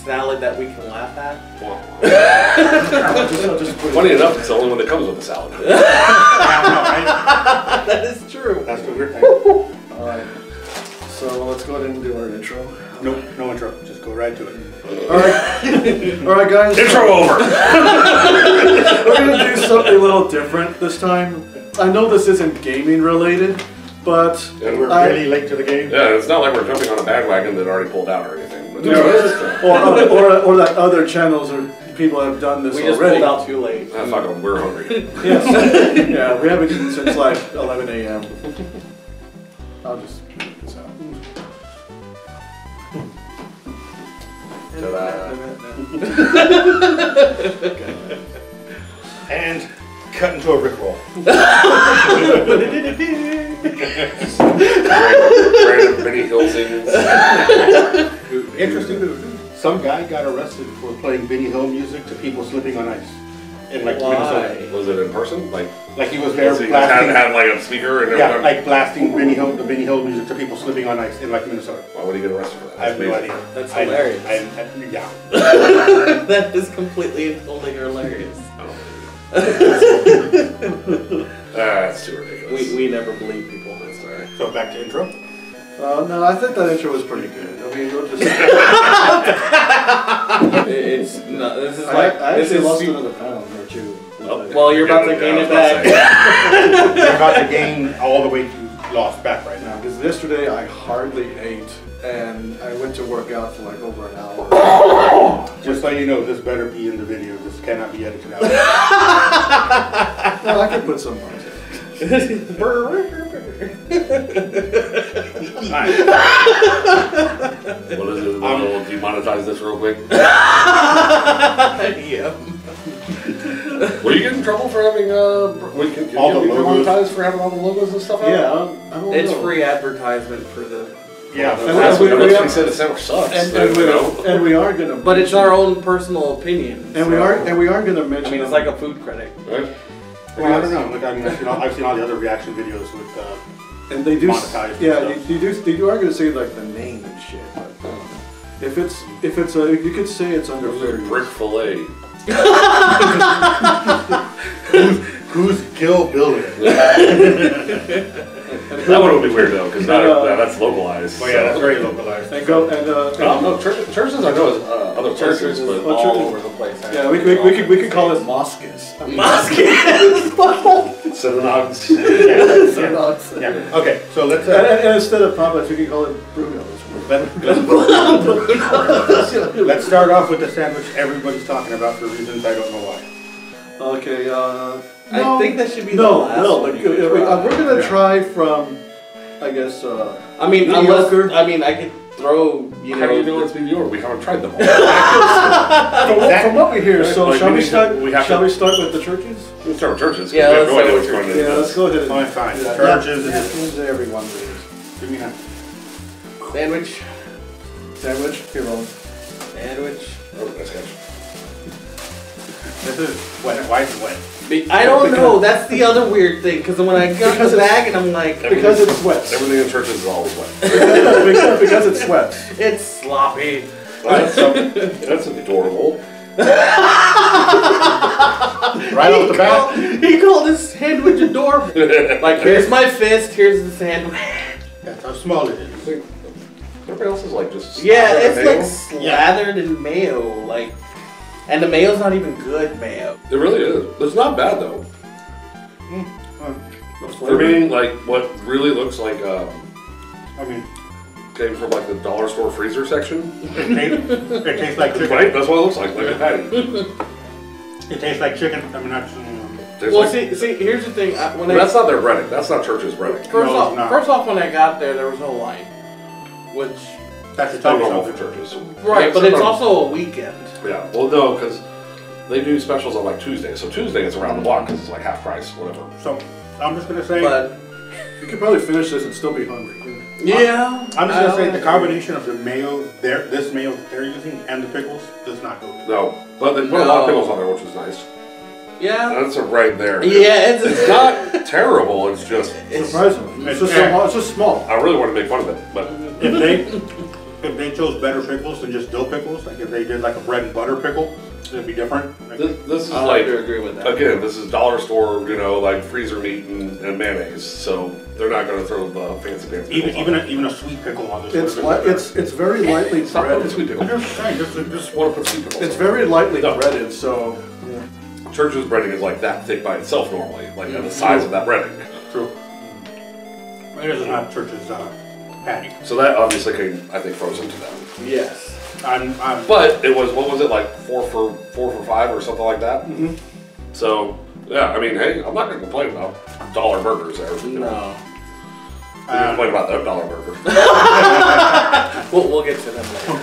salad that we can laugh at. Funny enough, it's the only one that comes with the salad. That is true. That's the weird thing. Alright, so let's go ahead and do our intro. Nope, no intro. Just go right to it. Alright guys. Intro over! We're going to do something a little different this time. I know this isn't gaming related, but And we're really late to the game. Yeah, it's not like we're jumping on a bandwagon that already pulled out or anything. But or that other channels or people have done this We just already. pulled out too late. fuck them, we're hungry. Yes. Yeah, we haven't eaten since like 11 a.m. I'll just put this out. And cut into a Rickroll. Random Benny Hill singers. Interesting. Some guy got arrested for playing Benny Hill music to people slipping on ice. In like Minnesota. Was it in person? Like he was there so you blasting. had like a speaker and Yeah, everything? like blasting the Benny Hill music to people slipping on ice in like Minnesota. Why would he get arrested for that? I have no idea. That's hilarious. Yeah. That is completely and totally hilarious. That's too ridiculous. We never believe people. That's alright. So back to intro. No, I think that intro was pretty good. I mean, we'll just. It's no. This is I like this actually is. lost another pound or two. Well, you're about to gain it back. You're about to gain all the weight you lost back right now. Because yesterday I hardly ate, and I went to work out for like over an hour. Just so you know, this better be in the video. This cannot be edited out. Well, I could put some on it. What is it? We'll demonetize this real quick. Yeah. Will you get in trouble for having All the logos. demonetized for having all the logos and stuff? Yeah, out? I don't It's know. free advertisement for the. Yeah. That's we- what we- we said. It sucks. And we are gonna. But it's our own personal opinion. And we are gonna mention. I mean, it's like a food critic. Right? Well, I don't know. Like, I mean, I've seen all the other reaction videos with. And they do. Monetized Yeah, and stuff. they are gonna say like the name and shit. But if you could say it's under fair use. Brick fillet. Who's Kill Billy? That one would be weird though, because that's localized. Oh yeah, that's very localized. And go and No, churches I know is other churches, but Well, All churches- over the place. yeah, we could call it mosques. synagogues. Yeah. Okay, so let's. And instead of papas, we could call it Bruno's. Let's start off with the sandwich everybody's talking about for reasons I don't know why. Okay. I think that should be the no. last one you try. We're gonna try from, I guess. I mean, mediocre. I can throw. How do you know it's mediocre? We haven't tried them all. From what we hear, so Like, shall we we start? have Shall to- we start with the churches? Let's start with churches. Yeah, we have let's no idea start what's with going into Yeah, let's this. go ahead. Fine, fine. Yeah. Churches. Here's everyone, please. Give me that. Sandwich. Sandwich. Here, Roland. Sandwich. Oh, nice catch. This is wet. Why is it wet? I don't know. That's the other weird thing. Because when I got Because the it's- bag and I'm like, Because it sweats. Everything in churches is always wet. because it sweats. it's sloppy. That's adorable. Right off the bat. He called his sandwich adorable. Like, here's my fist. Here's the sandwich. That's how small it is. Everybody else is like just. Yeah, slathered it's in like mayo. slathered in mayo. Like, and the mayo's not even good mayo. It really is. It's not bad though. For me, like what really looks like I mean, came from like the dollar store freezer section. it tastes like chicken. Right? That's what it looks like a patty. It tastes like chicken. I mean, not. Tastes Well, like- see, here's the thing. When That's not their breading. That's not church's breading. No, it's not. first off, when I got there was no line, which That's the It's not type normal of for churches. right, but Except it's on- also a weekend. Yeah. Well, no, because they do specials on like Tuesday. So Tuesday it's around the block because it's like half price, whatever. So I'm just gonna say. But You could probably finish this and still be hungry. yeah, I'm just gonna say the combination of the mayo, this mayo they're using, and the pickles does not go. No, but they put a lot of pickles on there, which is nice. Yeah, That's a right there. yeah, It's not terrible. It's just. Surprisingly, it's just Yeah. it's just small. I really want to make fun of it, but If if they chose better pickles than just dill pickles, like if they did like a bread and butter pickle, it'd be different. Like, This is I like, do agree with that. again, this is dollar store, like freezer meat and mayonnaise. So they're not going to throw the fancy pickles on. even a sweet pickle on this. It's very lightly Stop putting breaded. sweet pickles. I'm just saying, Just want to put sweet pickles. It's on. very lightly No. breaded, so Church's breading is like that thick by itself normally, like the size of that breading. true. It is not Church's patty. So that obviously came, I think, frozen to them. Yes. I'm But it was, what was it, like 4 for $5 or something like that? Mhm. So, yeah, I mean, hey, I'm not going to complain about dollar burgers there. No. We can complain about that dollar burger. We'll get to them later.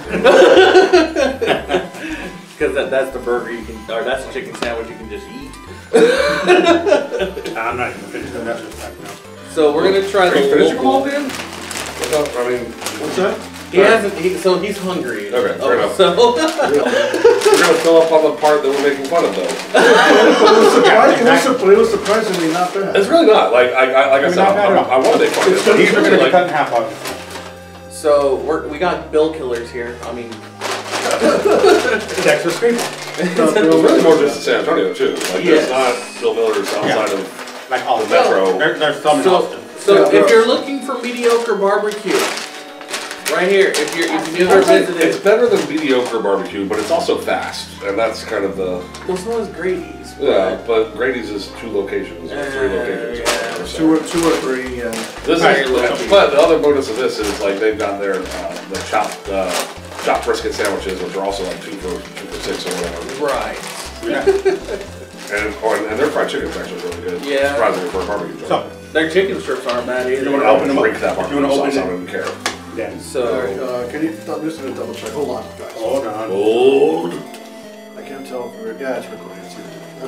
Because that's the burger you can, or that's the chicken sandwich you can just eat. I'm not even finished with that just right now. So we're gonna try Are you the finished your local. call, Dan? What's up? I mean, what's that? He hasn't. So he's hungry. Okay, fair enough. So we're going to fill up on the part that we're making fun of, though. It was surprisingly not bad. It's really not. Like I said, not bad at all. I want to make fun of it. But These he's are really gonna be cut in like, half, obviously. So we got bill killers here. I mean, Texas people. it's really more just in San Antonio, too. Like, Yes. there's not Bill Millers outside of Like Austin. the metro. There's some in so Austin. so Yeah. if you're looking for mediocre barbecue, right here. If you've never It's visited, better than mediocre barbecue, but it's also fast. And that's kind of the... well, so is Grady's. Yeah, but Grady's is 2 locations or 3 locations. yeah. So- Two or three. This Very is, low. but the other bonus of this is like they've got their the chopped brisket sandwiches, which are also like 2 for $6 or whatever. Right. And their fried chicken's actually really good. Yeah. Surprisingly for a barbecue joint. So, Their chicken strips aren't bad either. You wanna I'll open them up? drink that You barbecue wanna open sauce. I it? don't even care. yeah. So Can you? I'm just gonna double check. Hold on, guys. Hold on. Old. I can't tell if yeah, it's recording. I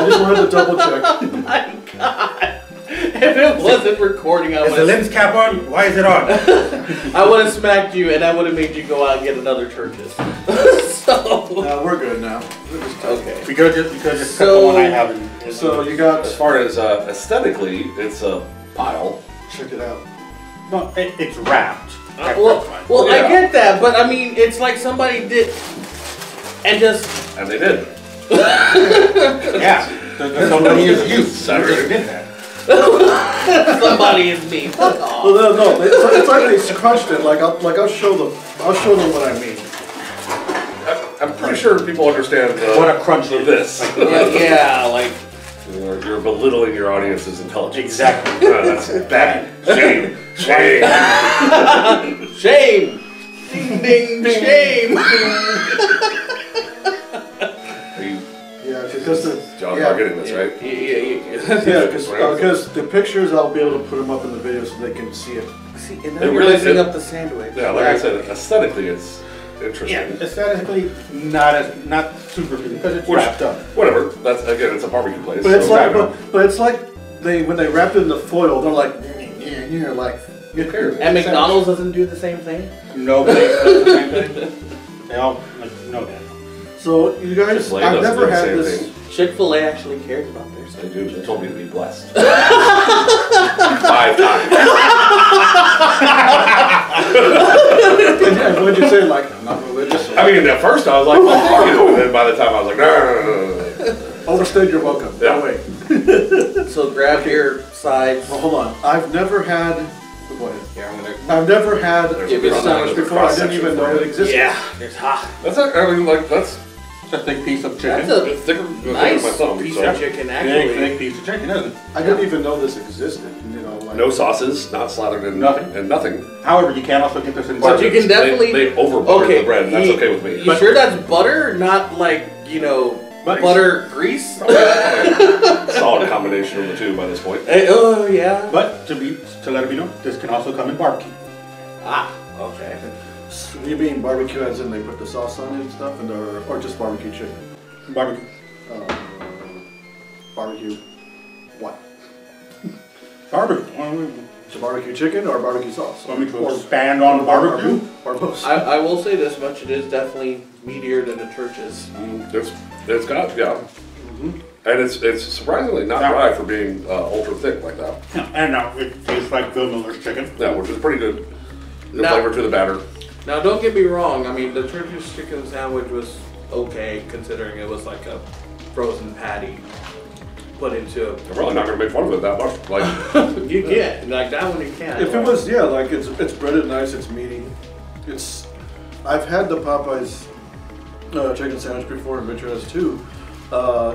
just wanted to double check. my God. If it wasn't recording, I Is the would lens cap on? Why is it on? I would have smacked you, and I would have made you go out and get another Church's. So We're good now. We're just okay. We could just cut the one I have. And So you got. As far as aesthetically, it's a pile. Check it out. no, it's wrapped. That's Well, fine. well, Yeah. I get that, but I mean, it's like somebody did, and just And they did. Yeah. Somebody is you. Saturday. Just did that. somebody is me. Fuck off. Well, no, it's like they scrunched it. I'll show them what I mean. I'm pretty sure people understand What a crunch is. this. Yeah, like You're belittling your audience's intelligence. Exactly. That's bad. Shame. Shame. shame, ding ding shame. Are you Yeah, because the John yeah, are getting this, right? yeah, because the pictures I'll be able to put them up in the video so they can see it. See, and It now you're really- messing it- up the sandwich. Yeah, like I said, aesthetically it's interesting. Yeah, aesthetically not super good because it's Which- wrapped up. Whatever. That's again, it's a barbecue place. But it's so- like, but it's like when they wrap it in the foil, they're like, yeah, like. Who cares? And McDonald's doesn't do the same thing. Nobody does the same thing. They all know that. So you guys, Chick-fil-A I've doesn't never do the had same this. thing. Chick-fil-A actually cares about their They stuff. do. They told me to be blessed. 5 times. And what'd you say? Like, I'm not religious. I mean, at first I was like, well, fuck you. And then by the time I was like, no. Overstayed your welcome. Yeah. No way. So grab your sides. Well, hold on. I've never had. Go ahead. Here, I'm gonna. I've never had There's a this cross- sandwich there's a before. I didn't cross-section even know for it it. existed. Yeah, there's hot. That's not, I mean, like, that's It's a thick piece of chicken. That's a it's thicker than nice my thumb. piece So. of chicken, Big, actually. thick piece of chicken, isn't it? I didn't even know this existed. You know, like No sauces, not slathered in Nothing. and nothing. However, you can also get this in But butter. you can definitely. They over butter Okay, the bread, and that's you- okay with me. You sure that's butter, not like But- butter grease? Solid combination of the two by this point. Oh yeah. But to let it be known, this can also come in barbecue. Ah, okay. you mean barbecue as in they put the sauce on it and stuff, or just barbecue chicken? Barbecue. Barbecue. What? Barbecue. So barbecue chicken or barbecue sauce? Want me to expand on barbecue? Or both. I will say this much: it is definitely meatier than the Church's. It's got, yeah. And it's surprisingly not Yeah. dry for being ultra thick like that. And now it tastes like Bill Miller's chicken. Yeah, which is pretty good. Good Now- flavor to the batter. Now, don't get me wrong. I mean, the church's chicken sandwich was okay, considering it was like a frozen patty put into. I'm really not gonna make fun of it that much. Like You can't like that one. You can't. If it was, yeah, like it's breaded nice, it's meaty. I've had the Popeyes chicken sandwich before, and Richard has too.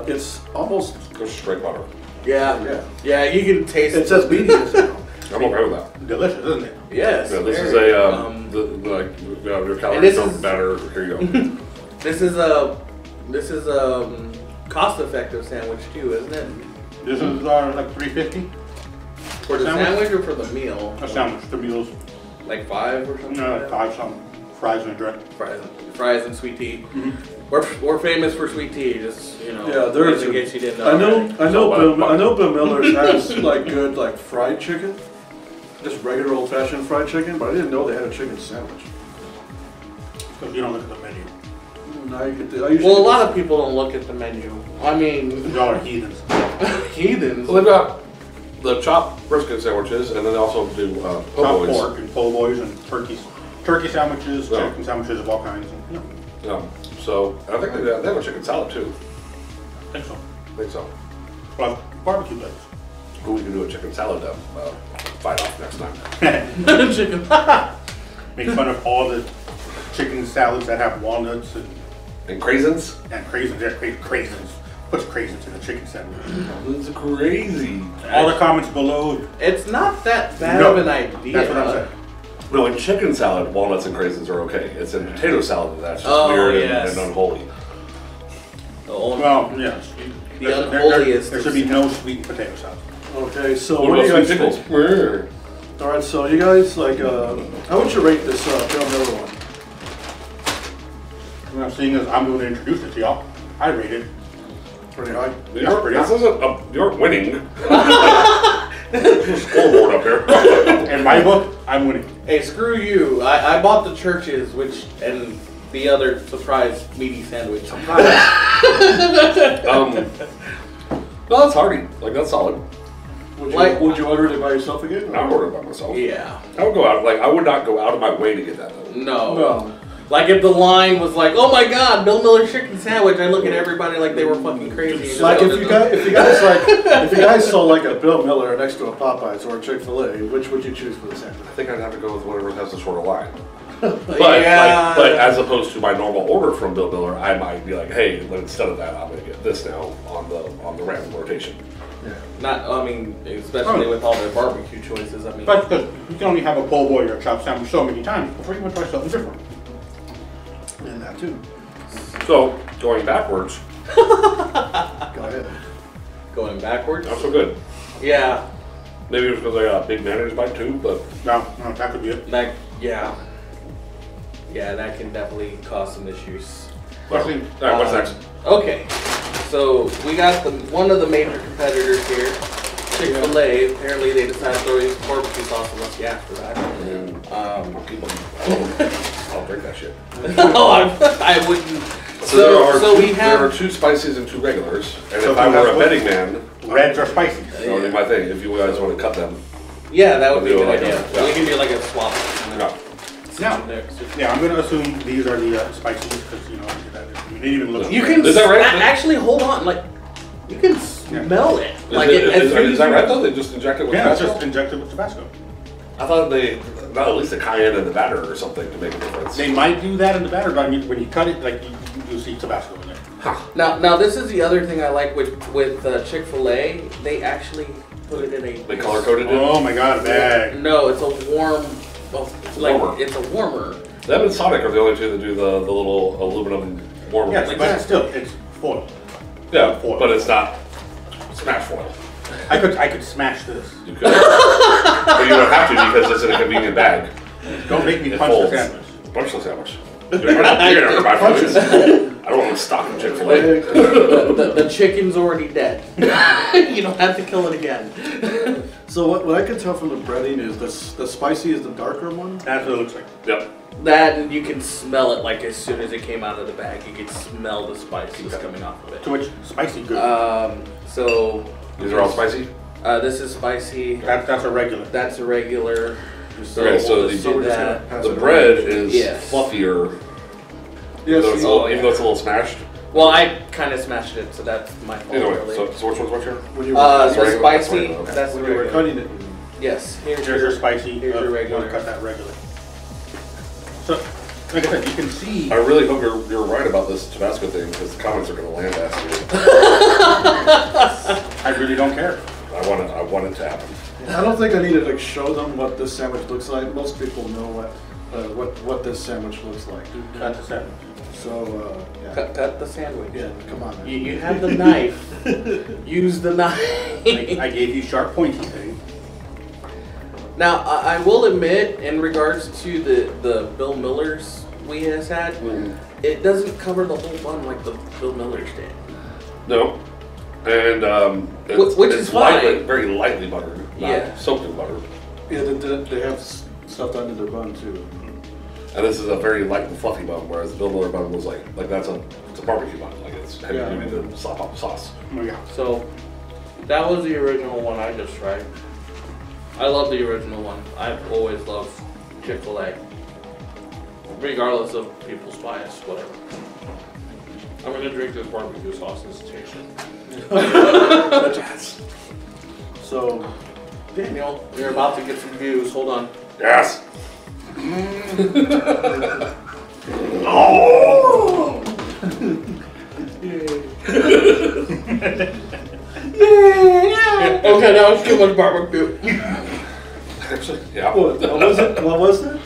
It's almost, there's straight butter. yeah. You can taste. it says meaty. I'm okay with that. Delicious, isn't it? Yes. Yeah, this is very, your calories are better. Here you go. This is a cost-effective sandwich too, isn't it? This is like $3.50 For the sandwich or for the meal? a sandwich. The meals, Like 5 or something. no, 5 something. Fries and a drink. Fries and sweet tea. We're famous for sweet tea. Just Yeah, there's. in case you didn't know. I know Bill Miller's has like good like fried chicken, just regular old-fashioned fried chicken, but I didn't know they had a chicken sandwich. Because you don't look at the menu. I usually Well, a lot of people don't look at the menu. I mean, Y'all are heathens. heathens. Well, they've got the chopped brisket sandwiches, and then they also do po' Chopped boys. pork and po' boys and turkey sandwiches, Yeah. chicken sandwiches of all kinds. And, Yeah. So I think they have a chicken salad too. I think so. I think so. Well, barbecue plates. Or we can do a chicken salad to fight off next time. Chicken. Make fun of all the chicken salads that have walnuts And craisins? and craisins. Yeah, craisins. Puts craisins in a chicken sandwich. It's crazy. All the comments below. It's not that bad No, of an idea. That's what I'm saying. No, in chicken salad, walnuts and craisins are okay. It's in potato salad that's just Oh, weird yes. and unholy. Well, yes. The unholiest. There should be no sweet potato salad. Okay, so What what do you about guys sweet pickles? think? Brr. All right, so you guys like, how would you rate this Bill Miller one? What I'm seeing is I'm going to introduce it to y'all. I rate it. Pretty high. You're winning. Scoreboard up here. In my book, I'm winning. Hey, screw you. I bought the churches, and the other surprise meaty sandwich. No, that's hearty. Like, that's solid. Would you order it by yourself again? I would order it by myself. Yeah. I would go out, like, I would not go out of my way to get that though. No. Like if the line was like, oh my god, Bill Miller's chicken sandwich, I look at everybody like they were fucking crazy. Like if you guys saw like a Bill Miller next to a Popeyes or a Chick-fil-A, which would you choose for the sandwich? I think I'd have to go with whatever has the shorter line. But, Yeah. but as opposed to my normal order from Bill Miller, I might be like, hey, instead of that, I'm gonna get this now on the random rotation. Especially with all their barbecue choices. I mean, But because you can only have a po' boy or a chopped sandwich so many times before you want to try something different. And that too. So going backwards, Go ahead. going backwards. not so good. Yeah. Maybe it was because I got a big mayonnaise bite too, but No, that could be it. Yeah, that can definitely cause some issues. all right, what's next? Okay, so we got one of the major competitors here, Chick-fil-A. Apparently they decided to throw in barbecue sauce unless you ask for that. I'll drink that shit. I wouldn't. There are 2 spices and 2 regulars, and So if I who were has a what? betting man, Reds or spicy. that would be my thing. If you guys want to cut them, Yeah, that would be a We'll good do it idea. like that. We can do like a swap. no. Yeah, I'm going to assume these are the spices because, you didn't even look. You can Is that right? actually hold on, like you can smell it. Like Is that right though? They just inject it with Yeah, it's Tabasco? just injected with Tabasco. I thought they got at least a cayenne in the batter or something to make a difference. They might do that in the batter, but I mean, when you cut it, like you see Tabasco in there. Now this is the other thing I like with Chick-fil-A. They actually put it in a. They color coded it. Oh my God, a bag. No, it's a warm. Warmer. It's a warmer. Them and Sonic are the only 2 that do the little aluminum warmer. Yes, things. but still, it's foil. Yeah, foil. but it's not smash foil. I could smash this. You could, but you don't have to because it's in a convenient bag. Don't make me It punch folds. the sandwich. Punch the sandwich. You're gonna hurt my punches. I don't want to stop in Chick-fil-A. The chicken's already dead. You don't have to kill it again. So what I can tell from the breading is the spicy is the darker one. That's what it looks like. Yep. That and you can smell it like as soon as it came out of the bag. You can smell the spices coming off of it. To which spicy good. So These are all spicy. this is spicy. That's a regular. That's a regular. Okay, so we'll just do we're just that. gonna pass the it bread around. is Yes. fluffier, Yes, even though it's a little smashed. Well, I kind of smashed it, so that's my fault. Either way, really. so which one's your? when you The regular? spicy. That's regular, okay. That's the when you were regular. cutting it. Yes. Here's your spicy. Here's your You regular. want to cut that regular. So, like I said, you can see. I really hope you're right about this Tabasco thing because the comments are going to land after you. I really don't care. I want it to happen. I don't think I need to like show them what this sandwich looks like. Most people know what this sandwich looks like. Cut the sandwich. So yeah. Cut the sandwich. Yeah, come on. Man. You have the knife. Use the knife. I gave you sharp pointy thing. Now, I will admit, in regards to the Bill Miller's we has had, it doesn't cover the whole bun like the Bill Miller's did. No, and Which is fine. very lightly buttered, not Yeah. soaked in butter. Yeah, they have stuff under their bun too. And this is a very light and fluffy bun, whereas the Bill Miller bun was like it's a barbecue bun, like it's heavy Yeah. duty to slap up sauce. Oh yeah. So, that was the original one I just tried. I love the original one. I've always loved Chick-fil-A. Regardless of people's bias, whatever. I'm gonna drink this barbecue sauce and taste it. So Daniel, you're about to get some views. Hold on. Yes. Oh! Okay, that was too much barbecue. Actually, yeah. what was it? What was it?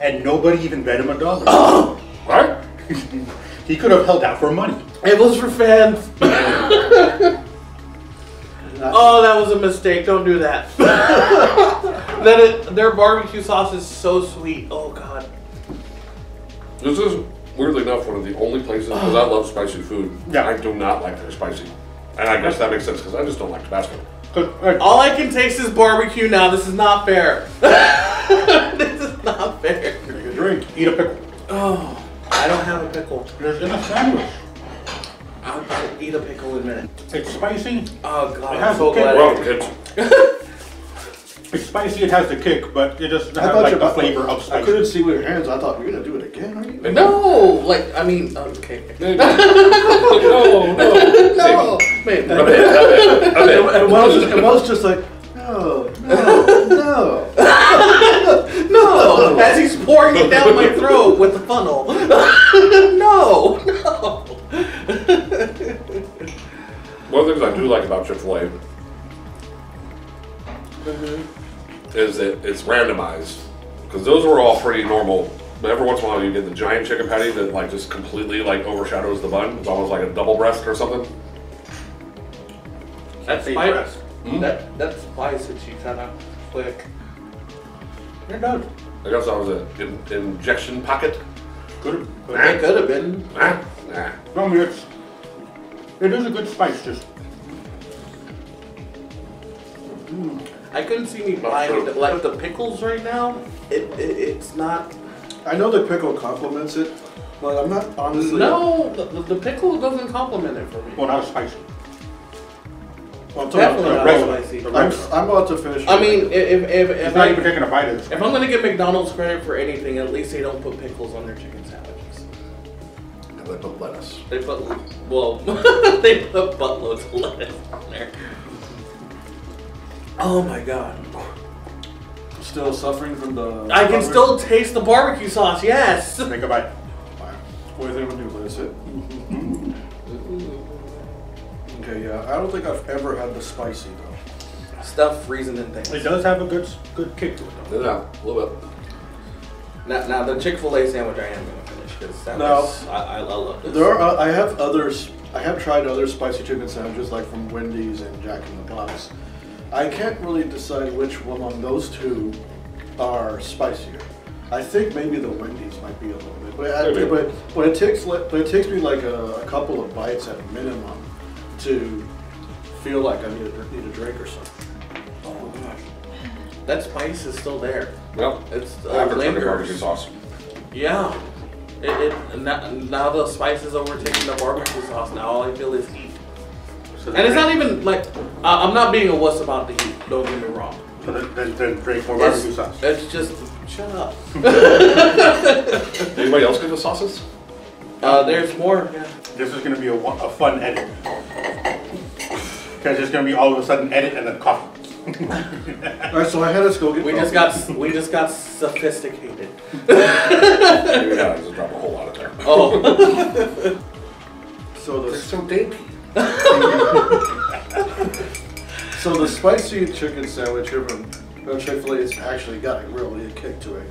And nobody even bet him $1. Right? He could have held out for money. It was for fans. Oh, that was a mistake. Don't do that. Their barbecue sauce is so sweet. Oh God. This is weirdly enough one of the only places because I love spicy food. Yeah. I do not like their spicy, and I guess that makes sense because I just don't like Tabasco. All I can taste is barbecue now. This is not fair. This is not fair. Take a drink. Eat a pickle. Oh, I don't have a pickle. There's in a sandwich. I'll eat a pickle in a minute. It's spicy. Oh God, It I'm has so a kick. glad. Welcome, kids. It's spicy. It has the kick, but it doesn't I have thought like you the flavor of I spicy. couldn't see with your hands. I thought you're gonna do it again, are you? No, like I mean, okay. No. No, wait. A bit. And Wells just like, no. No, as he's pouring it down my throat with the funnel. No. One of the things I do like about Chick-fil-A is that it's randomized. Because those were all pretty normal. But every once in a while you get the giant chicken patty that like just completely like overshadows the bun. It's almost like a double breast or something. That's Say spice. breast. That's spice that you kind of quick. You're done. I guess that was an injection pocket. Good. It could have been. Nah. No, I mean, it is a good spice. Just I couldn't see me Not buying sure. like the pickles right now. It's not. I know the pickle complements it, but I'm not honestly. No, the pickle doesn't compliment it for me. well, not spicy. Well, I'm talking Definitely about not regular. spicy. I'm about to finish. I mean, if It's not even taking a bite of this. if I'm gonna give McDonald's credit for anything, at least they don't put pickles on their chicken sandwiches. And they put lettuce. They put they put buttloads of lettuce on there. Oh my God! Still suffering from the. I can still taste the barbecue sauce. Yes. Take a bite. What do you think I'm gonna do? That's it. Okay, yeah. I don't think I've ever had the spicy though. Stuff freezing and things. It does have a good kick to it though. Yeah, a little bit. Now the Chick-fil-A sandwich I am gonna finish because that No. was I love this. There are. I have others. I have tried other spicy chicken sandwiches like from Wendy's and Jack in the Box. I can't really decide which one among those two are spicier. I think maybe the Wendy's might be a little bit, but it takes me like a couple of bites at a minimum to feel like I need a drink or something. Oh gosh, that spice is still there. Well, It's after the lingers. barbecue sauce. Yeah. Now the spice is overtaking the barbecue sauce. Now all I feel is heat. And it's not even like I'm not being a wuss about the heat. Don't get me wrong. So then drink more barbecue sauce. It's just, shut up. Anybody else get the sauces? There's more. Yeah. This is going to be a fun edit. Because it's going to be all of a sudden edit and then coffee. Alright, so I had us go get We just got sophisticated. Yeah, I just dropped a whole lot of there. Oh. So They're the so dainty. so the spicy chicken sandwich here from Chick-fil-A has actually got really a kick to it.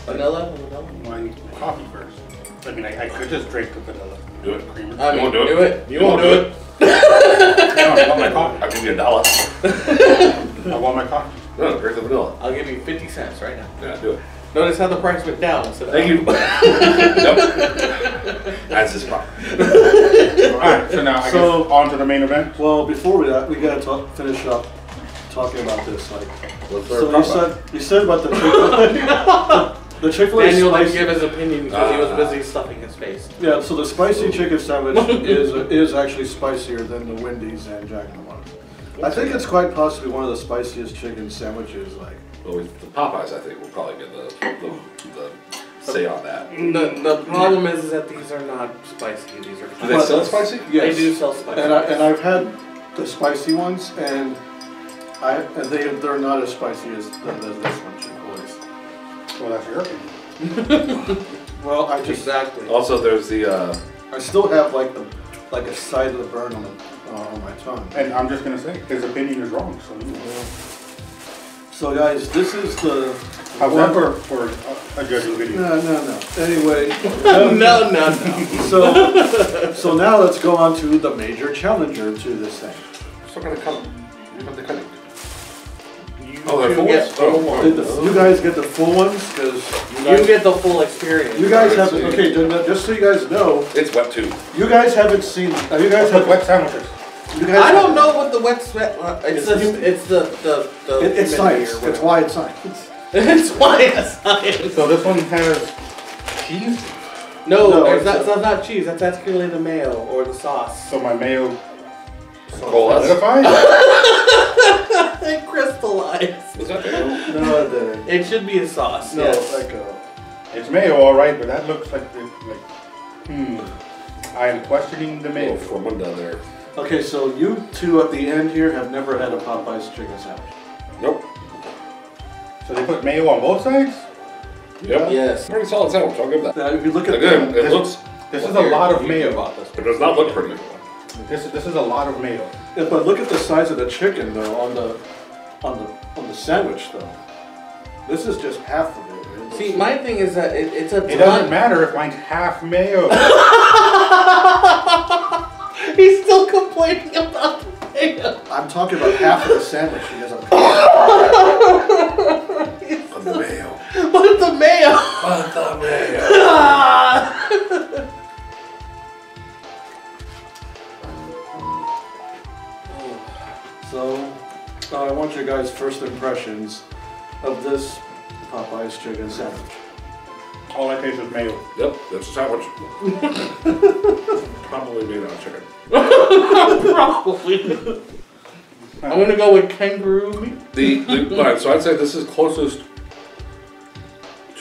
Vanilla? My coffee first. I mean, I could just drink the vanilla. Do it. Creamer. I mean, won't do it? do it. You won't do it. I want my coffee. I'll give you $1. I want my coffee. No, drink the vanilla. I'll give you 50 cents right now. Yeah, do it. Notice how the price went down instead of Thank you. up. Nope. That's his problem. Alright, so now I So- guess on to the main event. Well, before we gotta finish up talking about this. Like, What's so you said about the Chick-fil-A. The Chick-fil-A Daniel didn't spicy. give his opinion because he was busy stuffing his face. Yeah, so the spicy chicken sandwich is actually spicier than the Wendy's and Jack in the Box. I think it's quite possibly one of the spiciest chicken sandwiches. Like, Well, the Popeyes, I think, will probably get the say on that. The problem is that these are not spicy. These are. Do they sell spicy? yes, They do sell spicy. and I've had the spicy ones, and they're not as spicy as this one. Chick-fil-A's. Well, that's your opinion. Well, I just Exactly. Also, there's the I still have like a side of the burn on my tongue. And I'm just gonna say, his opinion is wrong. So guys, this is the How's that for a judging video? No. Anyway, No. so now let's go on to the major challenger to this thing. still gonna come. You have the cutting. Oh, they're full get ones? full ones. You guys get the full ones because You get the full experience. you guys have Alright, so okay. Just so you guys know, It's wet too. you guys haven't seen. You guys What's with have wet sandwiches? You guys I don't know what the wet sweat. It's the It's humidity science. or It's why it's science. It's why it's science. So this one has cheese. No, it's that's not cheese. That's actually the mayo or the sauce. So my mayo Colas? solidified. It crystallized. Is that mayo? No, it didn't. It should be a sauce. No, yes. like It's mayo, all right, but that looks like I am questioning the Mayo mayo. from one down there. okay. So you two at the end here have never had a Popeyes chicken sandwich. Nope. So they put mayo on both sides. Yep. Yes. Pretty solid sandwich. I'll give that. Now, if you look at Again, the, it looks. This is a lot of You mayo. bought this. It does not look pretty. This is a lot of mayo. yeah, but look at the size of the chicken though on the sandwich though. This is just half of it. See, my thing is that it's a It doesn't ton. matter if mine's half mayo. He's still complaining about the mayo. I'm talking about half of the sandwich because I'm. On the mayo. But the mayo. On the mayo. So, I want your guys' first impressions of this Popeyes chicken sandwich. All I taste is mayo. Yep, that's a sandwich. Probably made out of chicken. Probably. I'm gonna go with kangaroo meat. Alright, so I'd say this is closest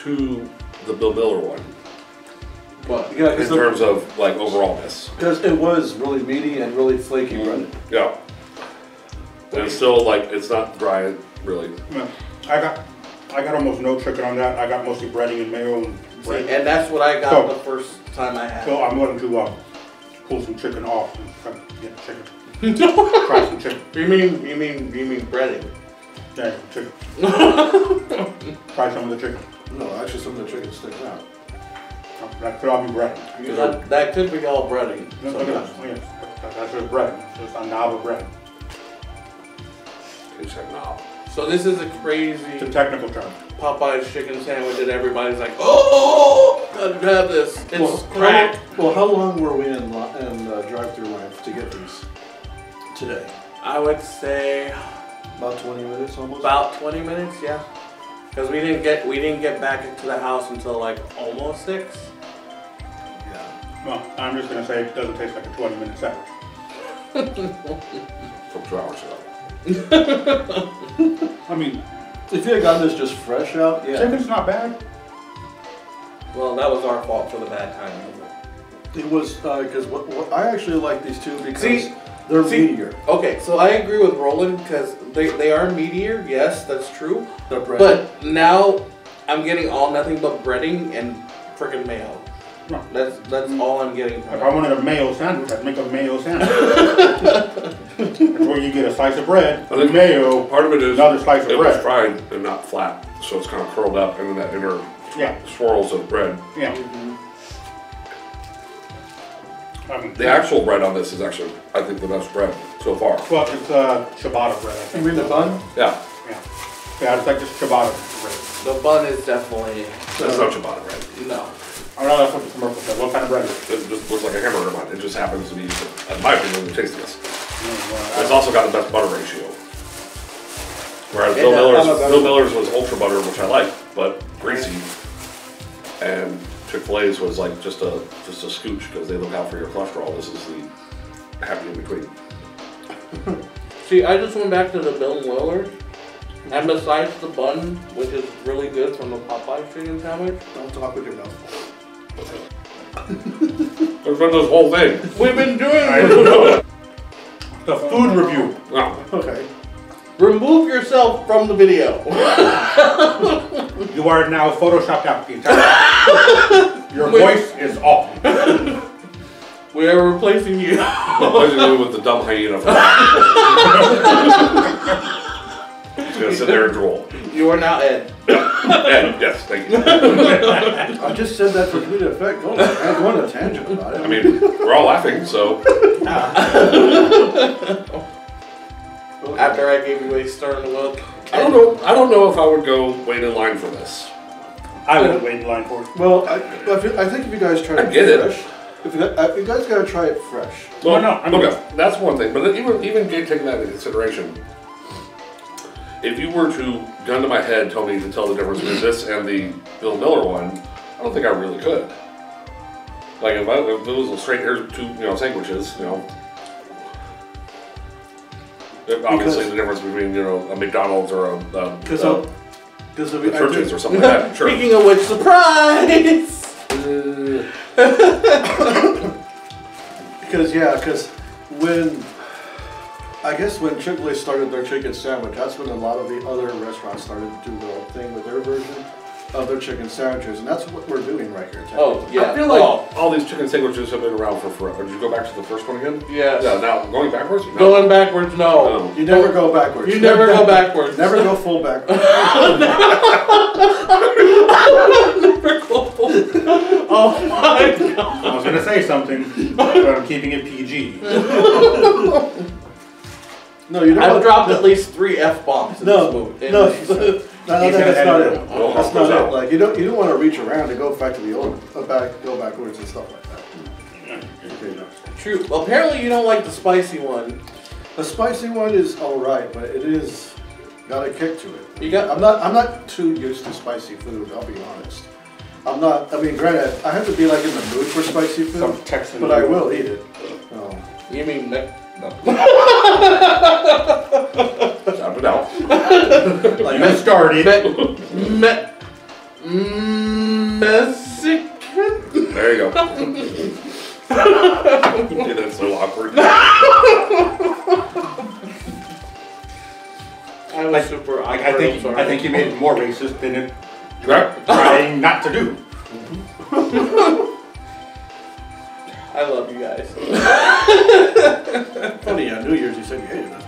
to the Bill Miller one What? Yeah, in terms of like overallness. because it was really meaty and really flaky bread. Yeah. And it's still like it's not dry really. No, I got almost no chicken on that. I got mostly breading and mayo and See, bread. and that's what I got So- the first time I had. So I'm going to pull some chicken off and try to get chicken. Try some chicken. You mean breading? Yeah, some chicken. Try some of the chicken. No, actually, some of the chicken sticks out. That could all be bread. That could be all breading. Look at this. Look at this. That's just bread. It's just a knob of bread. It's like knob. So this is a It's a crazy technical term. Popeyes chicken sandwich that everybody's like, oh, gotta have this. It's crack. How long were we in drive-through line to get these today? I would say About 20 minutes almost. about 20 minutes, yeah. Because we didn't get back into the house until like almost 6. Yeah. Well, I'm just going to say it doesn't taste like a 20-minute sandwich. From 2 hours ago. I mean, if you had gotten this just fresh out, yeah. Chicken's not bad. Well, that was our fault for the bad timing. It was, because what I actually like these two because See- they're meatier. Okay, so I agree with Roland because they are meatier. Yes, that's true. They're breaded. But now I'm getting all nothing but breading and frickin' mayo. No. That's all I'm getting. If I wanted a mayo sandwich, I'd make a mayo sandwich. That's where you get a slice of bread, I think mayo, part of it is another slice of it was bread. fried and not flat, so it's kind of curled up, and then that inner Yeah, swirls of bread. yeah. I mean, The actual bread on this is actually, I think, the best bread so far. well, it's ciabatta bread, I You think. mean the bun? Yeah, Yeah. Yeah, it's like just ciabatta bread. The bun is definitely that's not ciabatta bread. no. I know that's what the commercial said. What kind of bread is it? It just looks like a hamburger bun. It just happens to be, in my opinion, the tastiest. Mm, It's also got the best butter ratio. Whereas It Bill does have a better- Miller's was ultra butter, which I like, but greasy. And Chick-fil-A's was like just a scooch because they look out for your cholesterol. This is the happy in between. See, I just went back to the Bill Willer, and besides the bun, which is really good from the Popeye chicken sandwich, Don't talk with your mouth. There's been this whole thing. we've been doing I it. don't know. The food review. Wow. Okay. Remove yourself from the video. You are now photoshopped out the entire Your voice is off. We are replacing you. Replacing me with the dumb hyena from It's gonna sit there and drool. You are now Ed. Ed, yes, thank you. I just said that for comedic effect. Go on a tangent about it. I mean, we're all laughing, so After I gave you a stern look. I don't know if I would go wait in line for this. I would wait in line for it. Well, I think if you guys try I it get it. fresh, if you guys gotta try it fresh. Well, no, I mean- okay, that's one thing. But then even taking that into consideration, if you were to, gun to my head, tell me to tell the difference between this and the Bill Miller one, I don't think I really could. Like if it was a straight, here's two, sandwiches, obviously the difference between, a McDonald's or a Church's or something like that. Sure. Speaking of which, surprise! Because when Chick-fil-A started their chicken sandwich, that's when a lot of the other restaurants started to do the thing with their version of their chicken sandwiches, and that's what we're doing right here. Oh, yeah. I feel like all these chicken sandwiches have been around for forever. Did you go back to the first one again? Yes. Yeah, now going backwards? No. Going backwards, no. You never go backwards. You never go backwards. Never go full backwards. Never go full. Oh my god. I was gonna say something, but I'm keeping it PG. No, you I've don't. dropped at least 3 F-bombs in this movie. No, He's gonna that's not edit it. it. That's not it. Like you don't want to reach around to go back to the old, go backwards and stuff like that. Okay, no. True. Well, apparently you don't like the spicy one. The spicy one is all right, but it is got a kick to it. You got. I'm not too used to spicy food. I'll be honest. I'm not. I mean, granted, I have to be like in the mood for spicy food, Some Texan. but I will eat it. Oh. You mean Mexican? Sound it out. Like, You started. Mexican? There you go. Yeah, that's so awkward. I was super awkward. I think you made it more racist than it Right? trying not to do. I love you guys. funny, on New Year's you said you hated it.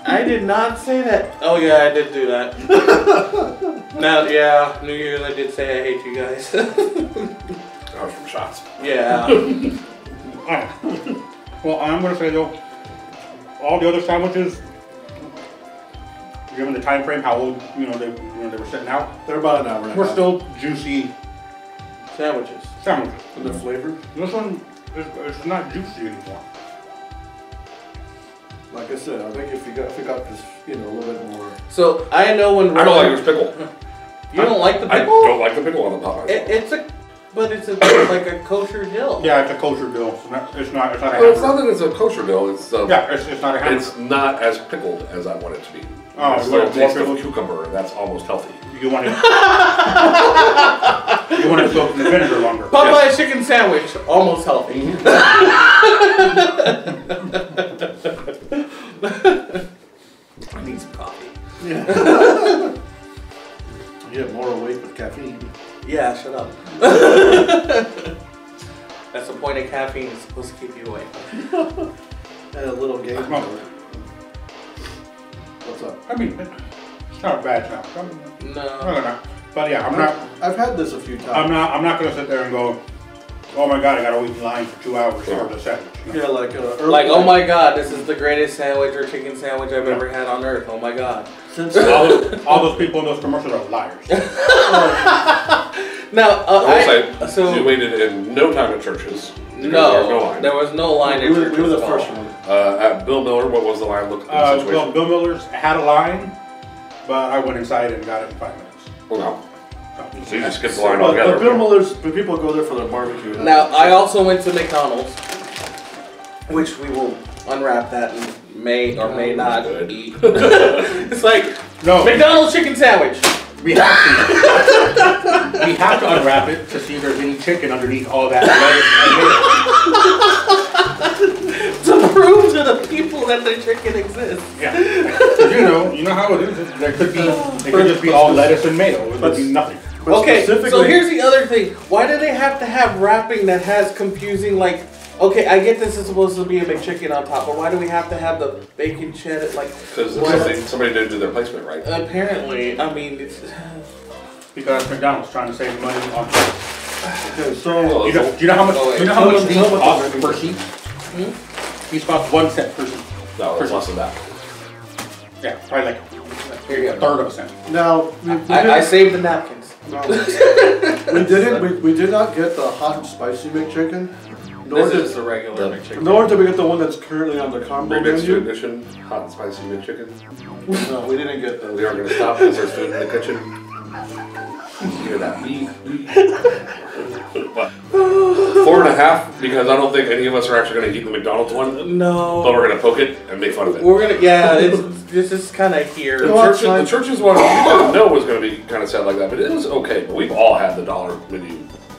I did not say that. Oh yeah, I did do that. Now, yeah, New Year's I did say I hate you guys. That was from shots. Yeah. Alright. Well, I'm gonna say though, all the other sandwiches, given the time frame, how old they were sitting out, They're about an hour and a we're half. still juicy Sandwiches. sandwiches. And they're flavored. This one is not juicy anymore. Like I said, I think if we got this, a little bit more. So I know when I don't like this pickle. You don't like the I pickle? don't like the pickle on the Popeyes. It's a. But it's like a kosher dill. Yeah, it's a kosher dill. It's not a Well, it's not hamburger. that it's a kosher dill. It's Yeah, it's not a hamburger. It's not as pickled as I want it to be. Oh, It's you still want it more taste of pickled? cucumber, and that's almost healthy. You want it. You want it to soak in the vinegar longer. Popeye's chicken sandwich, almost healthy. I need some coffee. Yeah. You get more awake with caffeine. Yeah, shut up. That's the point of caffeine. It's supposed to keep you awake. And a little game. Come on. What's up? I mean, it's not a bad sound. No. But yeah, I'm not. I've had this a few times. I'm not gonna sit there and go, oh my god, I gotta wait in line for 2 hours for the sandwich. Yeah, like Like, oh my god, this is the greatest sandwich or chicken sandwich I've ever had on earth. Oh my god. Since All those people in those commercials are liars. Now, I will say, so you waited in no time at churches. no, there was no line we at were the churches at all. first one. At Bill Miller, what was the line look Bill situation? Miller's had a line, but I went inside and got it in 5 minutes. Well, no. So, So you just skipped the line But altogether. Bill Miller's, when people go there for their barbecue. Now, I also went to McDonald's, which we will unwrap that and may or may not Good. eat. It's like no, McDonald's chicken sandwich. we have to. We have to unwrap it to see if there's any chicken underneath all that lettuce. To prove to the people that the chicken exists. Yeah, 'cause you know how it is. There could just be all lettuce and mayo. It would be nothing. But Okay, so specifically- here's the other thing. Why do they have to have wrapping that has confusing, like, okay, I get this is supposed to be a McChicken on top, but why do we have to have the bacon cheddar, like, Because somebody didn't do their placement right. apparently, I mean, it's... Because McDonald's trying to save money on. Okay, so Do you know how much? Oh, wait. Do you know how much Tell these them what cost the per sheet? These cost 1 cent per sheet. No, it's less than that. Yeah, probably like Here you a go. third of a cent. now I saved the napkins. we did not get the hot and spicy McChicken. Nor This did, is the regular McChicken. nor did we get the one that's currently on the combo Remixed menu. edition, hot and spicy McChicken. No, we didn't get those. We aren't going to stop because there's food in the kitchen. Hear that beep, beep. What? 4.5 because I don't think any of us are actually going to eat the McDonald's one, but No. we're going to poke it and make fun of it. We're gonna, yeah, this is kind of here. The church's one, I didn't know was going to be kind of sad like that, but it is okay. But we've all had the dollar menu.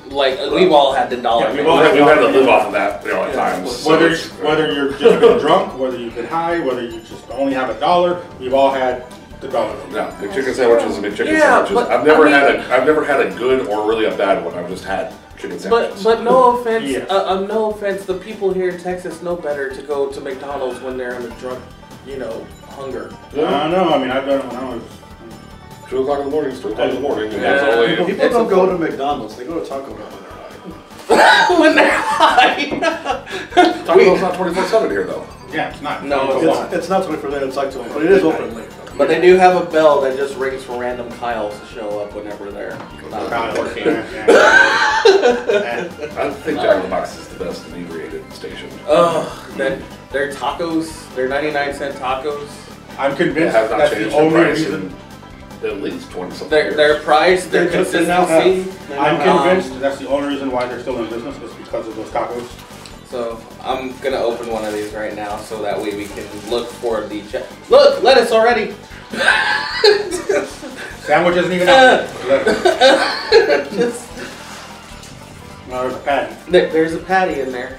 Like, we've all had the dollar. Yeah, we've menu. all We've had to live off of that, at Yeah. times. So Whether it's- you're just been drunk, whether you've been high, whether you just only have $1, we've all had the dollar. Yeah, McChicken sandwiches and McChicken Yeah, sandwiches. but, I've never I mean- I've never had a good or really a bad one. I've just had chicken sandwiches. But no offense, Yeah. no offense. The people here in Texas know better to go to McDonald's when they're in a drunk, hunger. I don't know. I mean, I've done it when I was. 2 o'clock in the morning, 3 o'clock in the morning, and Yeah. that's all People, they people don't go to McDonald's, they go to Taco Bell. When they're high. Taco Bell's not 24/7 here though. Yeah, it's not. No, It's it's- It's not 24 minutes, it's like 20, but it is open late. But they do have a bell that just rings for random Kyles to show up whenever they're not Kyle, working. yeah. I think Jack in the Box is the best inebriated station. Ugh, their tacos, their 99-cent tacos, I'm It convinced has not that's the changed the only price reason. in at least 20 something their years. price, their They now consistency. I'm convinced that's the only reason why they're still in business is because of those tacos. So I'm gonna open one of these right now, so that way we can look for the check. Look, lettuce already. Sandwich isn't even out. Just, No, there's a patty. there's a patty in there.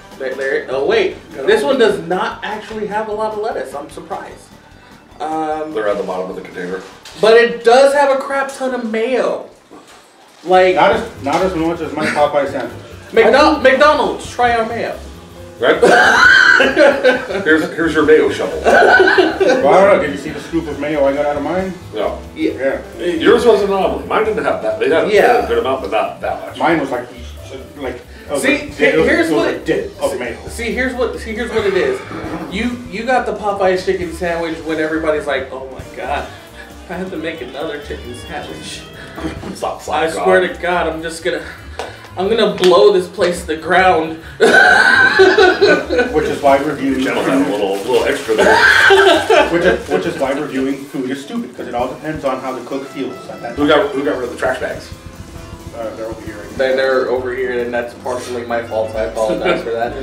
Oh wait, this one does not actually have a lot of lettuce. I'm surprised. They're at the bottom of the container. But it does have a crap ton of mayo. Like Not as much as my Popeye sandwich. McDonald's, try our mayo. Right? here's your mayo shovel. Well, I don't know. Did you see the scoop of mayo I got out of mine? No. Yeah. Yeah. Yours was an anomaly. Mine didn't have that. They had Yeah. a good amount, but not that much. Mine was like See, here's it was what- a dip of mayo. See, here's what it is. You got the Popeye's chicken sandwich when everybody's like, oh my god, I have to make another chicken sandwich. Stop, I swear to God, I'm gonna blow this place to the ground. Which is why reviewing Channel had a little extra there. which is why reviewing food is stupid because it all depends on how the cook feels at that Who got rid of the trash bags? They're over here. They're over here, and that's partially my fault. I apologize for that.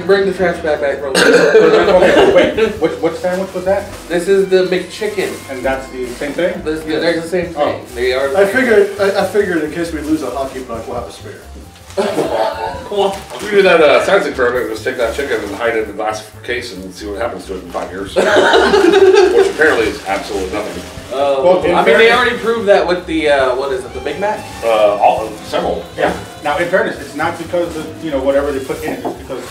Bring the trash bag back, bro. Okay, wait, what sandwich was that? This is the McChicken. And that's the same thing? They're the same thing. Oh. They are. I figured in case we lose a hockey puck, we'll have a spare. We do that science experiment, just take that chicken and hide it in a glass case and see what happens to it in 5 years. Which apparently is absolutely nothing. I mean, they already proved that with the, what is it, the Big Mac? Several. Yeah. Now, in fairness, it's not because of, whatever they put in it, it's because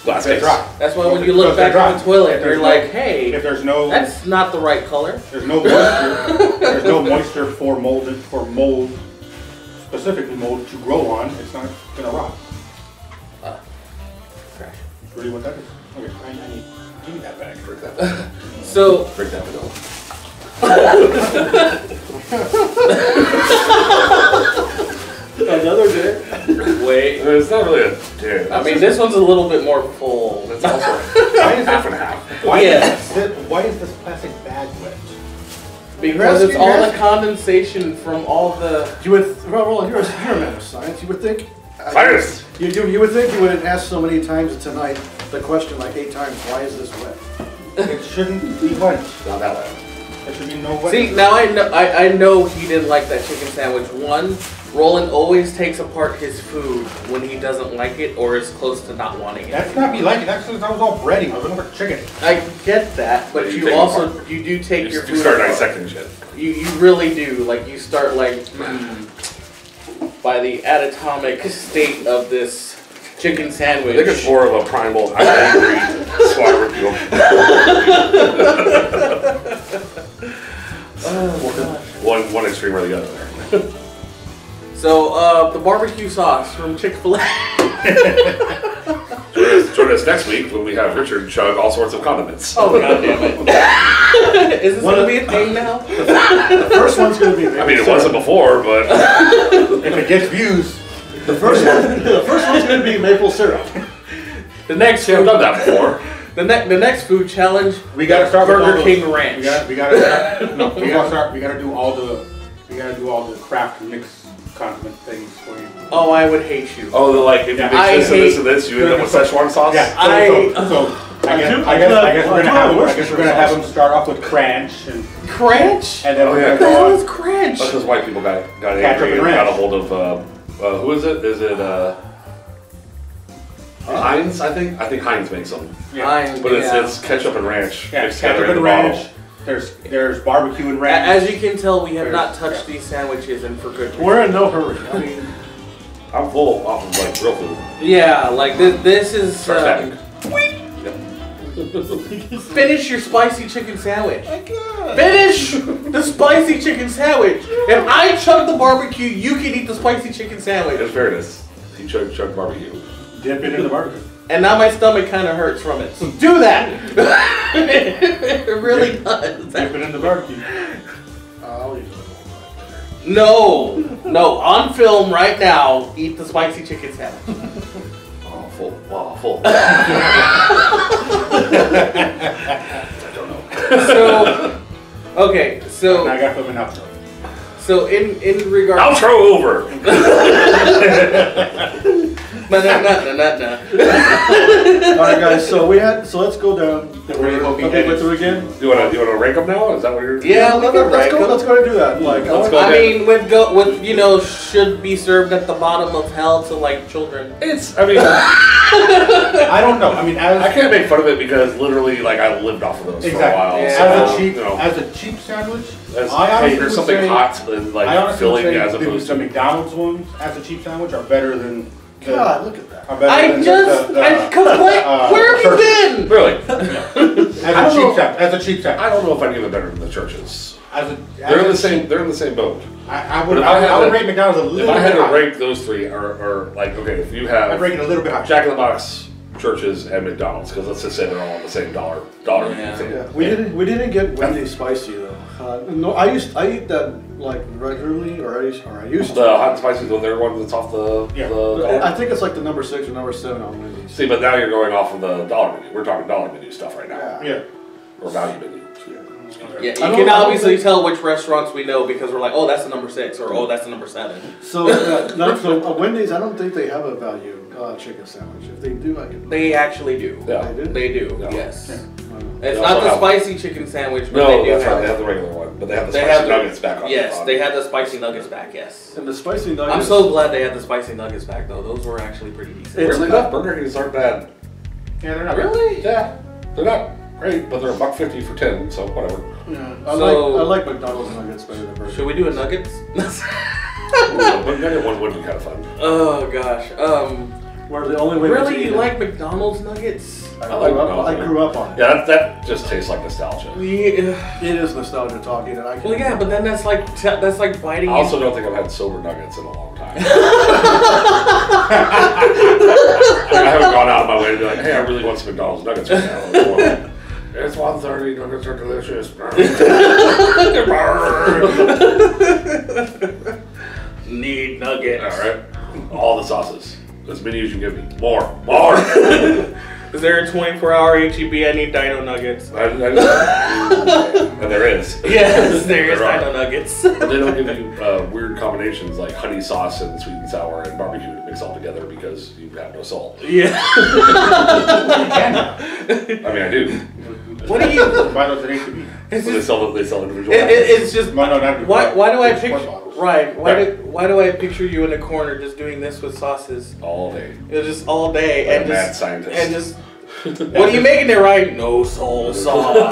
Glass they're case. dry. That's why when you look back in the toilet, you're like, hey, if there's no, that's not the right color. there's no moisture, there's no moisture for mold, specifically mold to grow on, it's not gonna rot. Trash. That's really what that is. Okay, I need, give me that back. Break that vanilla. So, Break that vanilla. Another day. wait. It's not really a dare. I mean, this one's a little bit more full. It's also half and half. Why Yeah. is this plastic bag wet? Because it's all the condensation from all the... You would, Roland, you're a man of science. You would think. Science! You would think you wouldn't ask so many times tonight the question like 8 times. Why is this wet? It shouldn't be wet. Not that way. There should be no wet. See, now I know he didn't like that chicken sandwich. One, Roland always takes apart his food when he doesn't like it or is close to not wanting it. That's not me liking. That's because I was all breading. I was looking for chicken. I get that, but You you take also, apart. you do take your You food start apart. dissecting shit. You really do. Like, you start like, by the anatomic state of this chicken sandwich. I think it's more of a primal, I'm angry, swat repeal. One extreme or the other there. So, the barbecue sauce from Chick-fil-A. Join us next week when we have Richard chug all sorts of condiments. Oh, god damn it. Is this going to be a thing now? The first one's going to be. I mean, it wasn't before, but If it gets views, The first one's going to be maple syrup. The next I've done that before. The next food challenge, we gotta start with all Burger those- King Ranch. We gotta do all the craft mix condiment things for you. Oh, I would hate you. Oh, like if you Yeah. mix I this and this hate- and this, you end up with Szechuan sauce? Yeah. I guess we're gonna have them start off with Cranch Crunch? and then Oh, we're yeah. What gonna the go hell on. is Crunch? That's because white people got Ketchup angry and and got a ranch. hold of, who is it? Is it, Heinz, I think? I think Heinz makes them. Mine, But yeah. it's ketchup and ranch Yeah, mixed together ketchup in and a ranch. bottle. There's barbecue and ranch. As you can tell, we have not touched these sandwiches and for good reason. We're in no hurry. I mean, I'm full off of like real food. Yeah, like this is... Start stacking. Finish your spicy chicken sandwich. Finish the spicy chicken sandwich. If I chug the barbecue, you can eat the spicy chicken sandwich. In fairness, he chugged barbecue. Dip it in the barbecue. And now my stomach kind of hurts from it. So do that. It really does. Dip it in the barbecue. I'll use it. No, on film right now, eat the spicy chicken sandwich. Oh, full. Wow, full. I don't know. So, okay, And I so got them in outro. in regard. Outro over. No. All right, guys. So let's go down. Okay, let's do it again. Do you wanna rank them now? Is that what you're? Yeah, we can rank Let's go and do that. Like, Let's go. I mean, with should be served at the bottom of hell to like children. It's. I mean, I don't know. I mean, I can't make fun of it because literally, like, I lived off of those for a while. Yeah. So, you know, as a cheap sandwich, as, I hey, honestly here's would something say- hot and I like honestly would filling say as opposed the to. McDonald's ones as a cheap sandwich are better than. God, look at that. Are better I than just, I complain. Where have you been? Really, as a cheap sandwich. I don't know if I'd give it better than the churches. They're They're in the same boat. I But would if I had to- rate McDonald's a little If bit I had to higher. rank those three, or like, okay, if you have I'd rate it a little bit higher. Jack in the Box, churches, and McDonald's, because let's just say they're all on the same dollar Yeah. thing. Yeah, we didn't get Wendy's spicy though. No, I eat that like regularly, or I used to. The hot and spicy, the other one that's off the. Yeah. I think it's like the number 6 or number 7 on Wendy's. See, but now you're going off of the dollar menu. We're talking dollar menu stuff right now, Yeah. Yeah. or value menu. there. Yeah, you I don't- can I don't obviously think- tell which restaurants we know because we're like, oh, that's the number 6 or oh, that's the number 7. So, Wendy's, I don't think they have a value chicken sandwich. If they do, I can. They actually do. Yeah. They do? They do. Yeah. Yes. Yeah. It's They not also the have- spicy chicken sandwich, but No, they do that's have. right. They have the regular one, but they have the They spicy have the- nuggets back on. Yes, they had the spicy nuggets back. Yes. And the spicy nuggets. I'm so glad they had the spicy nuggets back though. Those were actually pretty decent. It's Weirdly enough, Burger Kings aren't bad. Yeah, they're not Really? Yeah, they're not great, but they're $1.50 for 10, so whatever. Yeah, I So- like McDonald's nuggets better than Burger. Should we do a nuggets? But nugget one would be kind of fun. Oh gosh. Where the only way. Really, you like McDonald's nuggets? I like grew up. McDonald's. I grew up on it. Yeah, that just tastes like nostalgia. Yeah. It is nostalgia talking, and I can. Well, yeah, but then that's like biting. I also don't think I've had sober nuggets in a long time. I haven't gone out of my way to be like, hey, I really want some McDonald's nuggets right now. It's 1:30, nuggets are delicious. Need nuggets. All right, all the sauces. As many as you give me. More. Is there a 24-hour HEB? I need Dino Nuggets. And there is. Yes, there is There are. Dino Nuggets. But they don't give you weird combinations like honey sauce and sweet and sour and barbecue to mix all together because you have no soul. Yeah. I mean, I do. What do you? Buy those at HEB. It's So just, they sell individual. it's just. No, not Why do I Sport picture? bottles. Right. Right. Why do I picture you in a corner just doing this with sauces? all day. It was just all day Like and a mad just scientist. and just. What are you making there, right? No soul sauce.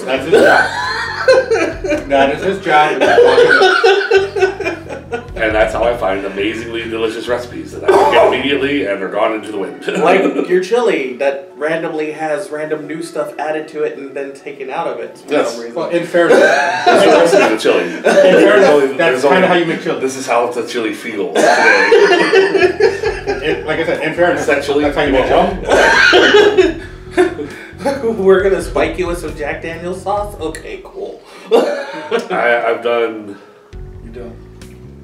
That's his job. That is his job. And that's how I find amazingly delicious recipes that I can get immediately and they're gone into the wind. Like your chili that randomly has random new stuff added to it and then taken out of it for Yes. some reason. Well, in fairness, That's the recipe of the chili. that's kind of how you make chili. This is how the chili feels today. Like I said, in fairness, Is that chili? that's how you make chili. We're gonna spike you with some Jack Daniel's sauce? Okay, cool. I've done, You don't.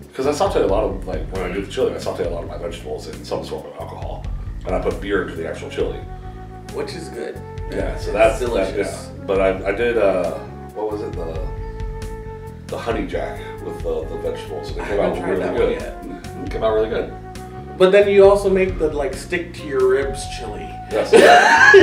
because I saute a lot of, like, when I do the chili, I saute a lot of my vegetables in some sort of alcohol. And I put beer into the actual chili. Which is good. Yeah, so that's delicious. yeah. But I did, what was it, the honey jack with the vegetables. And it came out haven't tried really that good. one yet. It came out really good. But then you also make the like stick to your ribs chili. Yes. Yes.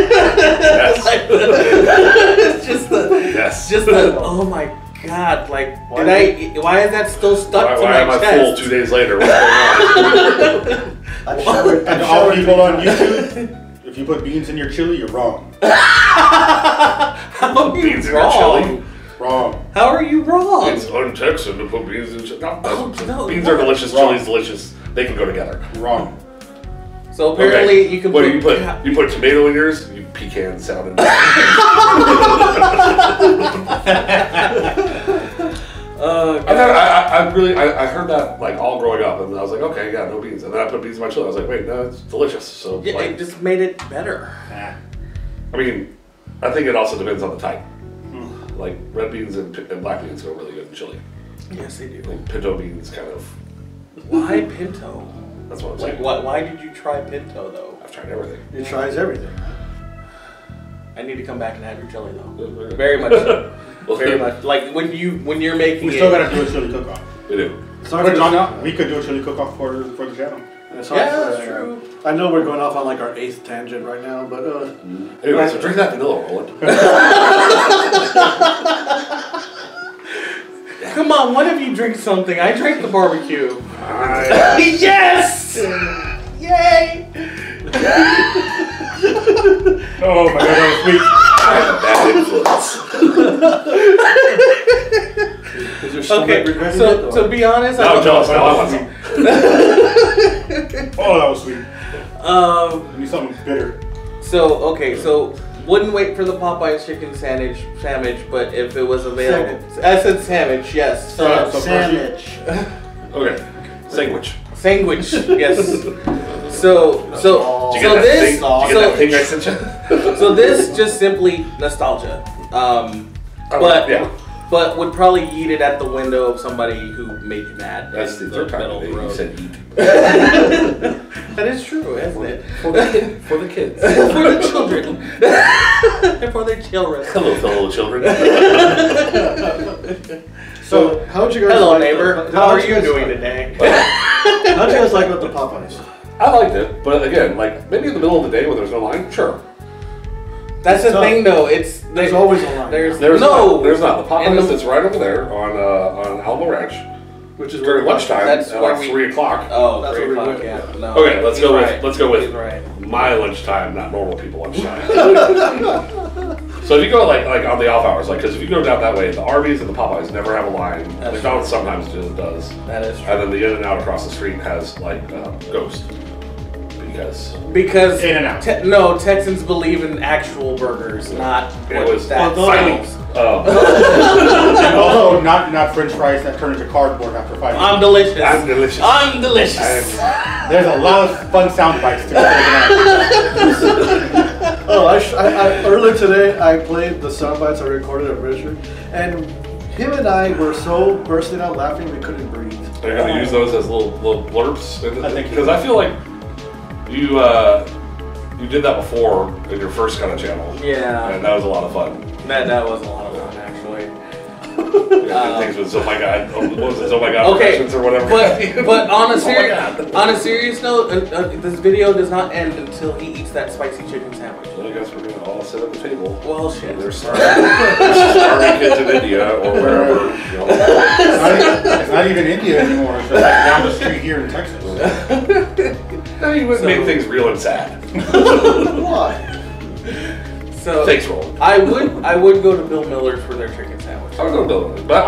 It's just the Yes. oh my god, like why is that still stuck to Why my am I chest? full 2 days later? What's going on? And to all people on YouTube, if you put beans in your chili, you're wrong. How are you Beans in your wrong? chili? Wrong. How are you wrong? It's un-Texan to put beans in chili. No, no, beans are delicious, Wrong. chili's delicious. They can go together. Wrong. So apparently you can What put, do you put tomato in yours? You pecan sounding. I heard that like all growing up, and I was like, okay, yeah, no beans. And then I put beans in my chili. I was like, wait, no, it's delicious. So yeah, like, it just made it better. Nah. I mean, I think it also depends on the type. Like red beans and black beans go really good in chili. Yes, they do. Like pinto beans, kind of. Why pinto? That's what I'm Like saying. why did you try pinto though? I've tried everything. He tries everything. I need to come back and have your chili though. Very much so. Very much. Like when you're making We still it. gotta do a chili cook-off. We do. It's hard to We could do a chili cook-off for the channel. it's hard Yeah, to- that's true. I know we're going off on like our 8th tangent right now, but Anyway, so drink that vanilla, Roland. Come on, one of you drink something. I drank the barbecue. Ah, Yes! Yay! Oh my god, that was sweet. I have a bad influence. is there still Okay, regretting so it, to be honest, Now I'm jealous. Now I want some. Oh, that was sweet. um, I need something bitter. so wouldn't wait for the Popeyes chicken sandwich, but if it was available, I said sandwich, yes. So sandwich. Okay. Sandwich. Sandwich, yes. So Did you get that this, thing? Did you get that thing I sent you? so this just simply nostalgia. But yeah. but would probably eat it at the window of somebody who made you mad. That's the third time today you said eat. That is true, isn't it? For the kids. For the children. And for their children. Hello, fellow children. So, how'd you guys Hello, like neighbor. How are you doing today? How'd you guys like with the Popeyes? I liked it, but again, like maybe in the middle of the day when there's no line, sure. That's the thing, though. There's always a line. There's no. not. There's not. The Popeyes that's right over there on Alamo Ranch, Which is during lunchtime That's at where like we- 3 o'clock. Oh, That's 3 what we o'clock, went yeah. with. No, Okay, let's go he's with He's right. my lunchtime, not normal people lunchtime. So if you go like on the off hours, like because if you go down that way, the Arby's and the Popeyes never have a line. That's McDonald's sometimes does. That is true. And then the In-N-Out across the street has like Ghost. Because In-N-Out. No, Texans believe in actual burgers, not It what was that finally. sounds. And also, not French fries that turn into cardboard after 5 minutes. I'm delicious. I'm delicious. I'm delicious. There's a lot of fun sound bites to go Oh, I earlier today I played the sound bites I recorded of Richard, and him and I were so bursting out laughing we couldn't breathe. They're gonna use those as little blurbs, I think because I feel like you did that before in your first kind of channel, Yeah, and that was a lot of fun. that was a lot of fun actually. Yeah, things with oh my god, what was it? Oh my god, Okay, impressions or whatever. but on a Oh my God. on a serious note, this video does not end until he eats that spicy chicken sandwich. So I guess we're gonna all sit at the table. Well, shit. There's starving kids in India or wherever. You know. It's not even India anymore. It's just like down the street here in Texas. No, you wouldn't make things real and sad. Why? So Thanks, Roland. I would go to Bill Miller's for their chicken sandwich. I would go to Bill Miller's, but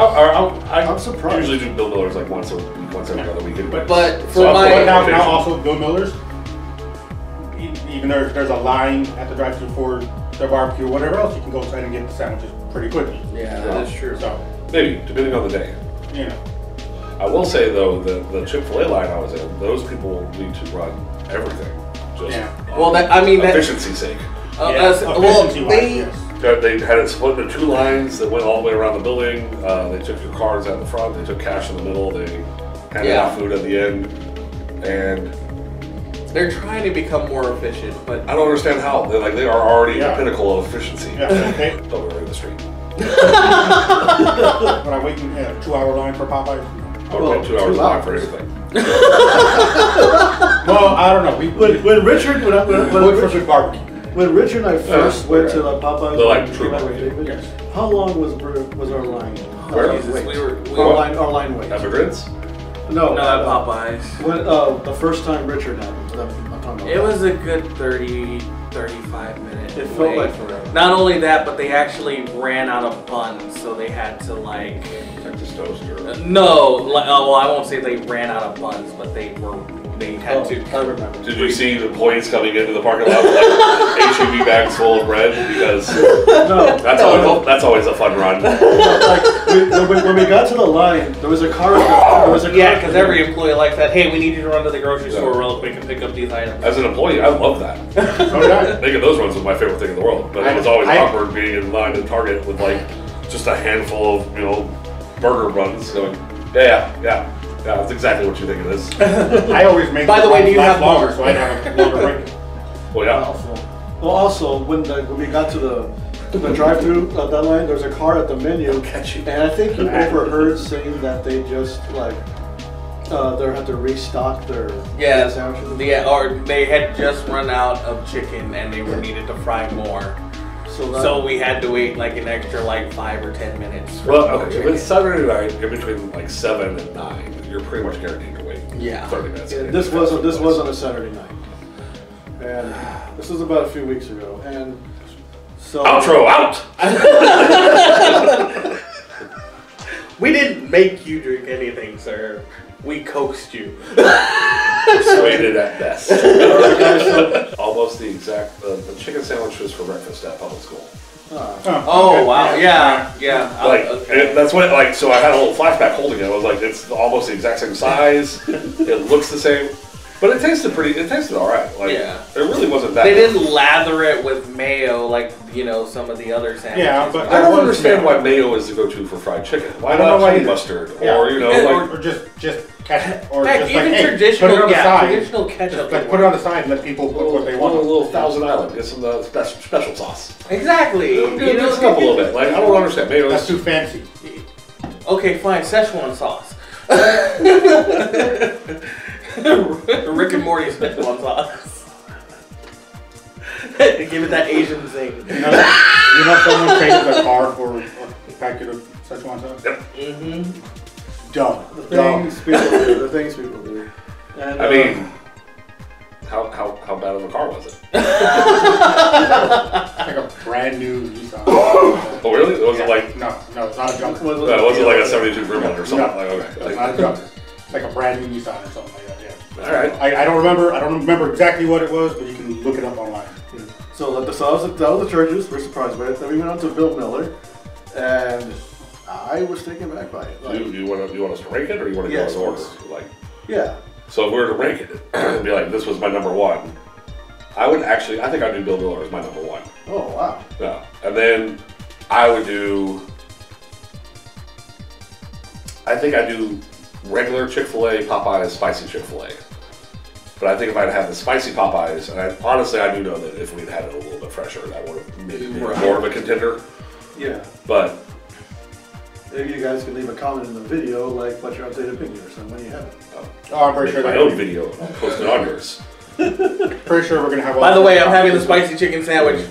I'm surprised. usually do Bill Miller's like once a week, once every other weekend. But for So my- But now also Bill Miller's, even though there's a line at the drive-thru for their barbecue or whatever else, you can go inside and get the sandwiches pretty quickly. Yeah, that is true. So, maybe depending on the day. you know. I will say though, the Chick-fil-A line I was in, those people need to run everything. Just Yeah. Well, that I mean that. efficiency's sake. Well, efficiency-wise, they. yes. They had it split into 2 lines that went all the way around the building. They took your cards out the front, they took cash in the middle, they handed Yeah. out food at the end. And They're trying to become more efficient, but I don't understand how. They are already Yeah. the pinnacle of efficiency. Yeah, okay. Don't worry the street. When I wait in a 2-hour line for Popeyes. I would wait 2 hours in line for anything. Well, I don't know. When Richard, when Look for good barbecue. When Richard and I first Yeah, went okay. to the Popeyes, They're like when we true came out with barbecue. David, Yes. how long was our line? Where? Jesus, Wait. we were Our line wait. Have a grits? No, no at Popeyes. When the first time Richard had it, I'm talking about. It was a good 30, 35 minute It felt wait. like forever. Not only that, but they actually ran out of buns, so they had to like. Texas toast or... No, well, I won't say they ran out of buns, but they had to. I remember. Did you see the employees coming into the parking lot with like HEB bags full of bread? Because No, that's always a fun run. when we got to the line, there was a car. There was a car. Yeah, because every employee likes that. Hey, we need you to run to the grocery store real quick and pick up these items. As an employee, I love that. So did I. Making those runs was my favorite thing in the world. But it was always awkward being in line at Target with like just a handful of, burger buns going, yeah, that's exactly what you think it is. I always make By the way, do you have longer, more? so I have a longer break. Well, yeah. Also, when we got to the drive-through of that line, there was a car at the menu, and I think you overheard saying that they just they had to restock their sandwiches. Yeah, or they had just run out of chicken and they needed to fry more. So we had to wait like an extra 5 or 10 minutes. For Well, more okay, if chicken. it's Saturday night, in between 7 and 9, you're pretty much guaranteed to wait. Yeah. 30 minutes. Yeah, this wasn't a Saturday night, and this was about a few weeks ago, and so Outro out! We didn't make you drink anything, sir. We coaxed you. Persuaded at best. Alright, guys, so, Almost the exact, the chicken sandwiches for breakfast at public school. Oh, wow. Yeah. That's what, so I had a little flashback holding it. I was like, it's almost the exact same size. It looks the same. But it tasted alright. Like, Yeah. It really wasn't that They good. didn't lather it with mayo like, some of the other sandwiches. Yeah, but I don't understand why mayo is the go-to for fried chicken. Why I don't know not why honey either. mustard? Yeah. Or, like... or just ketchup. Or Heck, just even like, hey, traditional, put it on the side. traditional ketchup. Like, put it on the side and let people put what they want. A little Thousand Island. Get some special sauce. Exactly. Mix it up a little bit. Like, I don't understand. Mayo That's is... too fancy. Okay, fine. Szechuan sauce. Rick and Morty's Szechuan sauce. Give it that Asian zing. You know someone traded their car for a packet of Szechuan sauce? Mm-hmm. Dumb. The things people do. And, I mean, how bad of a car was it? Like a brand new Nissan. Oh, really? Was it like... No, it's not a junker. Was it like a 72 Gremlin or something? No, Like, it's okay. not a junker. It's like a brand new Nissan or something like that, yeah. All right. I don't remember exactly what it was, but you can look it up online. So that was the churches. We're surprised by it. Then we went on to Bill Miller, and I was taken back by it. Like, You want us to rank it, or you want to Yes, go in order? Like, yeah. so if we were to rank it and be like, this was my number one, I think I'd do Bill Miller as my number one. Oh wow. Yeah. And then I would do, I'd do regular Chick-fil-A, Popeyes, spicy Chick-fil-A. But I think if I'd had the spicy Popeyes, and I do know that if we'd had it a little bit fresher, that would have maybe been more of a contender. Yeah. But maybe you guys can leave a comment in the video, like what your updated opinion or something when you have it. I'm pretty sure my own video, I'll post it on yours. Pretty sure we're gonna have. By the way, I'm having the spicy chicken sandwich.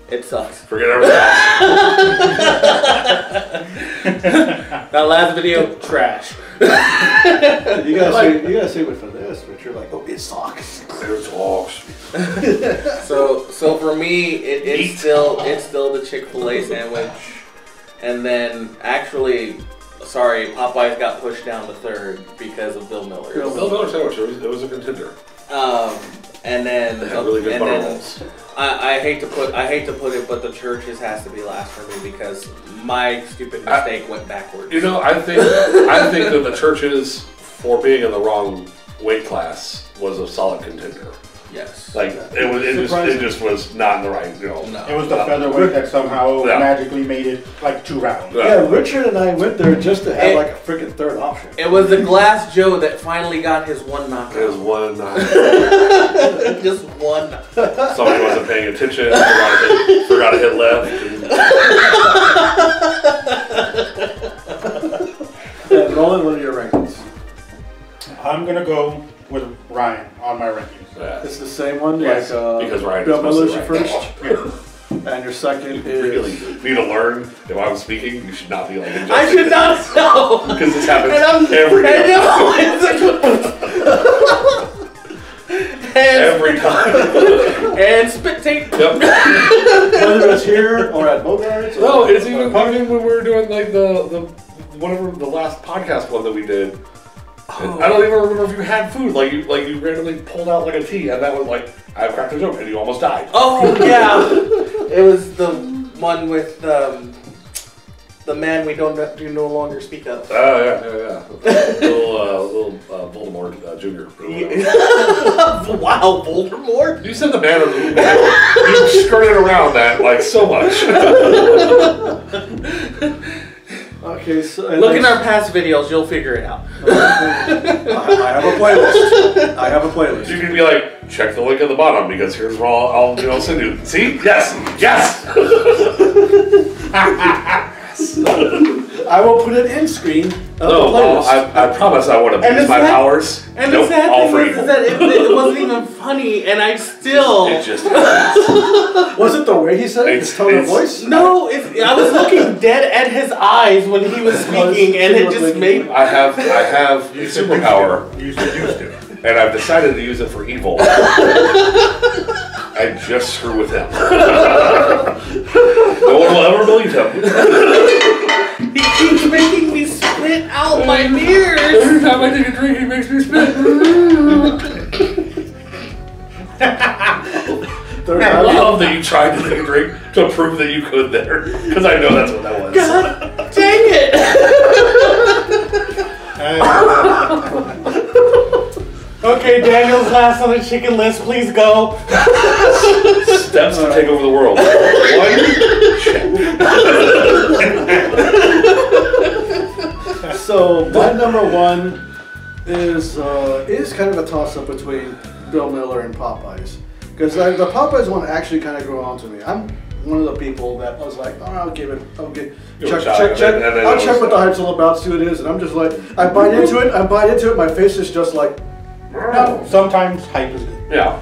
It sucks. Forget everything else. That last video, trash. You guys say it for this, but you're like, oh, it sucks. It sucks. So for me, it's still the Chick-fil-A sandwich, and then actually, sorry, Popeyes got pushed down to third because of Bill Miller. Bill Miller sandwich, it was a contender. And then They had really good butter rolls. I hate to put it, but the Church's has to be last for me because my stupid mistake went backwards. I think that the Church's, for being in the wrong weight class, was a solid contender. Yes. Like it just was not in the right, No. It was the featherweight that somehow magically made it like 2 rounds. Yeah, Richard and I went there just to have like a freaking third option. It was the Glass Joe that finally got his one knockout. It was one knockout. Just one. Somebody wasn't paying attention, forgot to hit left. And Roland, what are your rankings? I'm gonna go with Ryan on my rankings. Yeah. It's the same one, Yes, because Ryan Bill is Miller's mostly your right. first, and your second Really is... need to learn if I'm speaking, you should not be like adjusting. I should not know. Because this happens every time. And spit tape. Yep. Whether it's here or at Bogart's. No, it's even when we were doing like the whatever the last podcast one that we did. Oh. I don't even remember if you had food. Like you randomly pulled out like a tea, and that was like I cracked a joke, and you almost died. Oh yeah, it was the one with the man we do no longer speak of. Oh yeah. little Voldemort Jr. Wow, Voldemort! You said the man of the you skirted around that like so much. Okay, so look in our past videos, you'll figure it out. I have a playlist. You can be like, check the link at the bottom because here's what I'll send you. See? Yes. I will put it in screen of the No, playlist. I promise I want to use my powers. And nope, the sad all thing for is evil. that it wasn't even funny, and I still... It just happens. Was it the way he said it? His tone of voice? No, I was looking dead at his eyes when he was speaking, and it just made... I have a superpower, You used to. and I've decided to use it for evil. I just screw with him. No one will ever believe him. He keeps making me spit out my mirrors. Every time I take a drink, he makes me spit. I love that you tried to take a drink to prove that you could there, because I know that's what that was. God dang it! Okay, Daniel's last on the chicken list. Please go. Steps to take over the world. One. So my number one is kind of a toss-up between Bill Miller and Popeyes. Because the Popeyes one actually kind of grew on to me. I'm one of the people that was like, oh, I'll check what the hype's all about, see what it is, and I'm just like, I bite into it, my face is just like, No, sometimes hype is good. Yeah.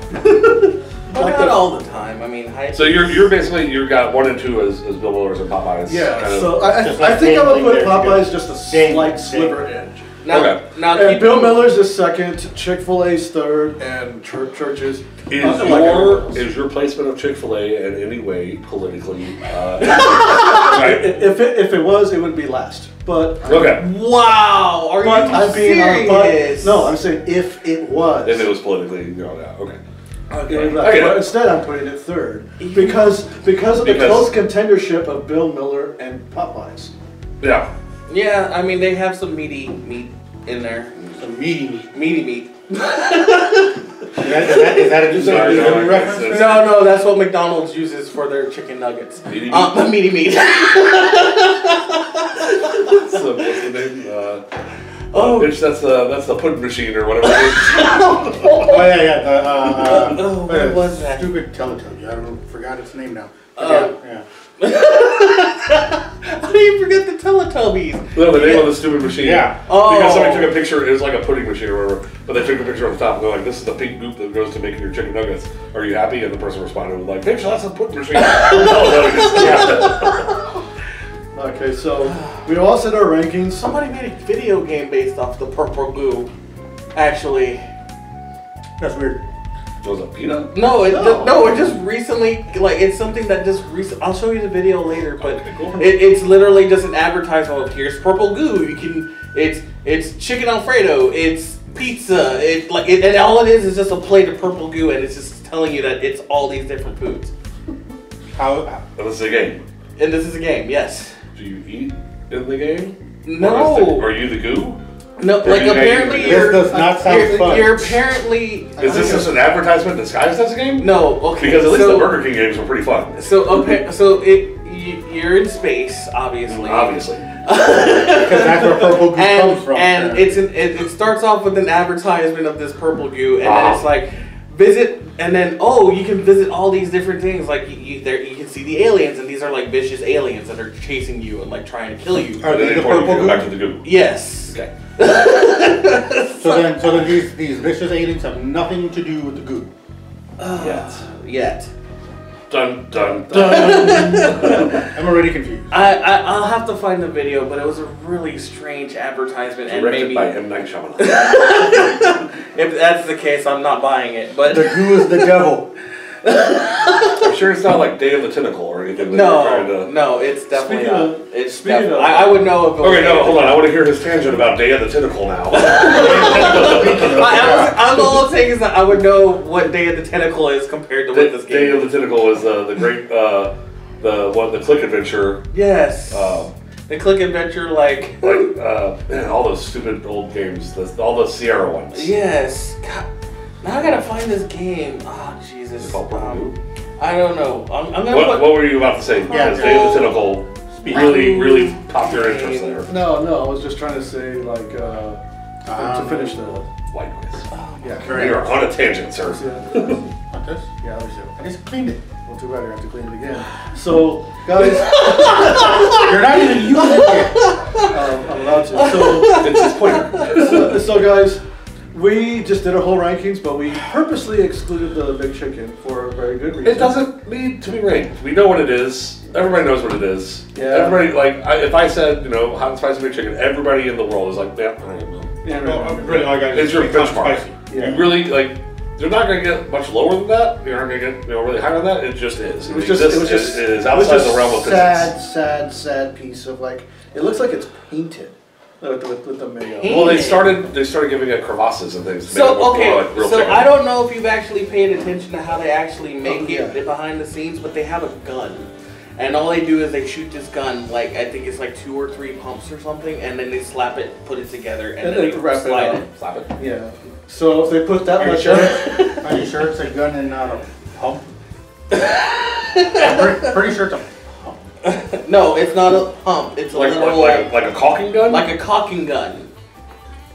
But not all the time. I mean, So you're basically you got 1 and 2 as Bill Miller's and Popeyes. yeah. Kind of. So I think I would put Popeyes just a slight sliver edge. now, Okay. now And keep Bill Miller's is second, Chick-fil-A's third, and Church's. Is your placement of Chick-fil-A in any way politically? Right. If it was, it would be last. But Okay. Wow, are But you I'm being serious? no, I'm saying if it was. If it was politically, yeah, okay. Okay. But instead, I'm putting it third because of the close contendership of Bill Miller and Popeyes. Yeah. Yeah, I mean they have some meaty meat in there. Some meaty meat. Meaty meat. Is that a Sorry, no, reference? it's- No, that's what McDonald's uses for their chicken nuggets. Meaty meat? Meaty meat. So what's the name? Oh. That's the pudding machine or whatever it is. Oh yeah. What was that? Stupid Teletubby. I forgot its name now. Yeah. How do you forget the Teletubbies? No, the name of the stupid machine. Yeah. Oh. Because somebody took a picture, it was like a pudding machine or whatever, but they took a picture on the top and they're like, this is the pink goop that goes to making your chicken nuggets. Are you happy? And the person responded with like, bitch, that's a pudding machine. Okay, so we all said our rankings. Somebody made a video game based off the purple goo. Actually, That's weird. Was it peanut? no, it No. it just recently it's something that just recent. I'll show you the video later, but Okay, cool. it's literally just an advertisement of here's purple goo. You can it's chicken Alfredo, it's pizza, and all it is just a plate of purple goo, and it's just telling you that it's all these different foods. How? That was the game. And this is a game, yes. Do you eat in the game? No. Are you the goo? No, Or like you apparently guys- you're. This does not sound fun. You're apparently. Is this just an advertisement disguised as a game? No, okay. Because at least so, the Burger King games were pretty fun. You're in space, obviously. Obviously. Because that's where purple goo comes from. And it starts off with an advertisement of this purple goo, and Wow. then it's like visit, and then you can visit all these different things. Like you can see the aliens, and these are like vicious aliens that are chasing you and like trying to kill you. Are And they then the you go purple back goo? to the goo. Yes. Okay. So then these vicious aliens have nothing to do with the goo. Yet. Dun dun dun. I'm already confused. I'll have to find the video, but it was a really strange advertisement, and Directed maybe by M. Night Shyamalan. if that's the case, I'm not buying it. But The goo is the devil. I'm sure it's not like Day of the Tentacle or anything. That you're trying to... no, it's definitely Speaking not. of- It's speaking definitely. of- I would know if it was. Okay, no, hold on. I want to hear his tangent about Day of the Tentacle now. I'm all I'm saying is that I would know what Day of the Tentacle is compared to what this Day game of the Tentacle is the great the Click Adventure. Yes. The Click Adventure, like. Man, all those stupid old games, all the Sierra ones. Yes. God. Now I gotta find this game. Oh Jesus. Is it called Purple Goo? I don't know. I'm gonna What put. were you about to say? Yeah, Because Day of the Tentacle really popped your interest there. No, I was just trying to say like to finish the White noise. yeah. You are on a tangent, sir. Not this? Yeah, let me see. I just cleaned it. Well, too bad I have to clean it again. So, guys, You're not even using it yet. I'm allowed to. It's his pointer. So guys, we just did our whole rankings, but we purposely excluded the big chicken for a very good reason. It doesn't need to be ranked. We know what it is. Everybody knows what it is. Yeah. Everybody, if I said, hot and spicy big chicken, everybody in the world is like, yeah, I don't know. Yeah, Well, really, all I got It's is your hot and benchmark. spicy. Yeah. You really, they're not going to get much lower than that. They aren't going to get really higher than that. It just is. It was just it is outside the realm of physics. sad piece of like. It looks like it's painted with the mayo. Well, they started giving it crevasses and things. To make it So look more okay, like real so chicken. I don't know if you've actually paid attention to how they actually make yeah. it behind the scenes, but they have a gun, and all they do is they shoot this gun, like I think it's like 2 or 3 pumps or something, and then they slap it, put it together, and then they wrap it slide up. it. Slap it. Yeah. So if they put that Are you much sure? in, Are you sure it's a gun and not a pump? I'm pretty sure it's a pump. No, it's not a pump. It's a little Like a caulking gun? like a caulking gun.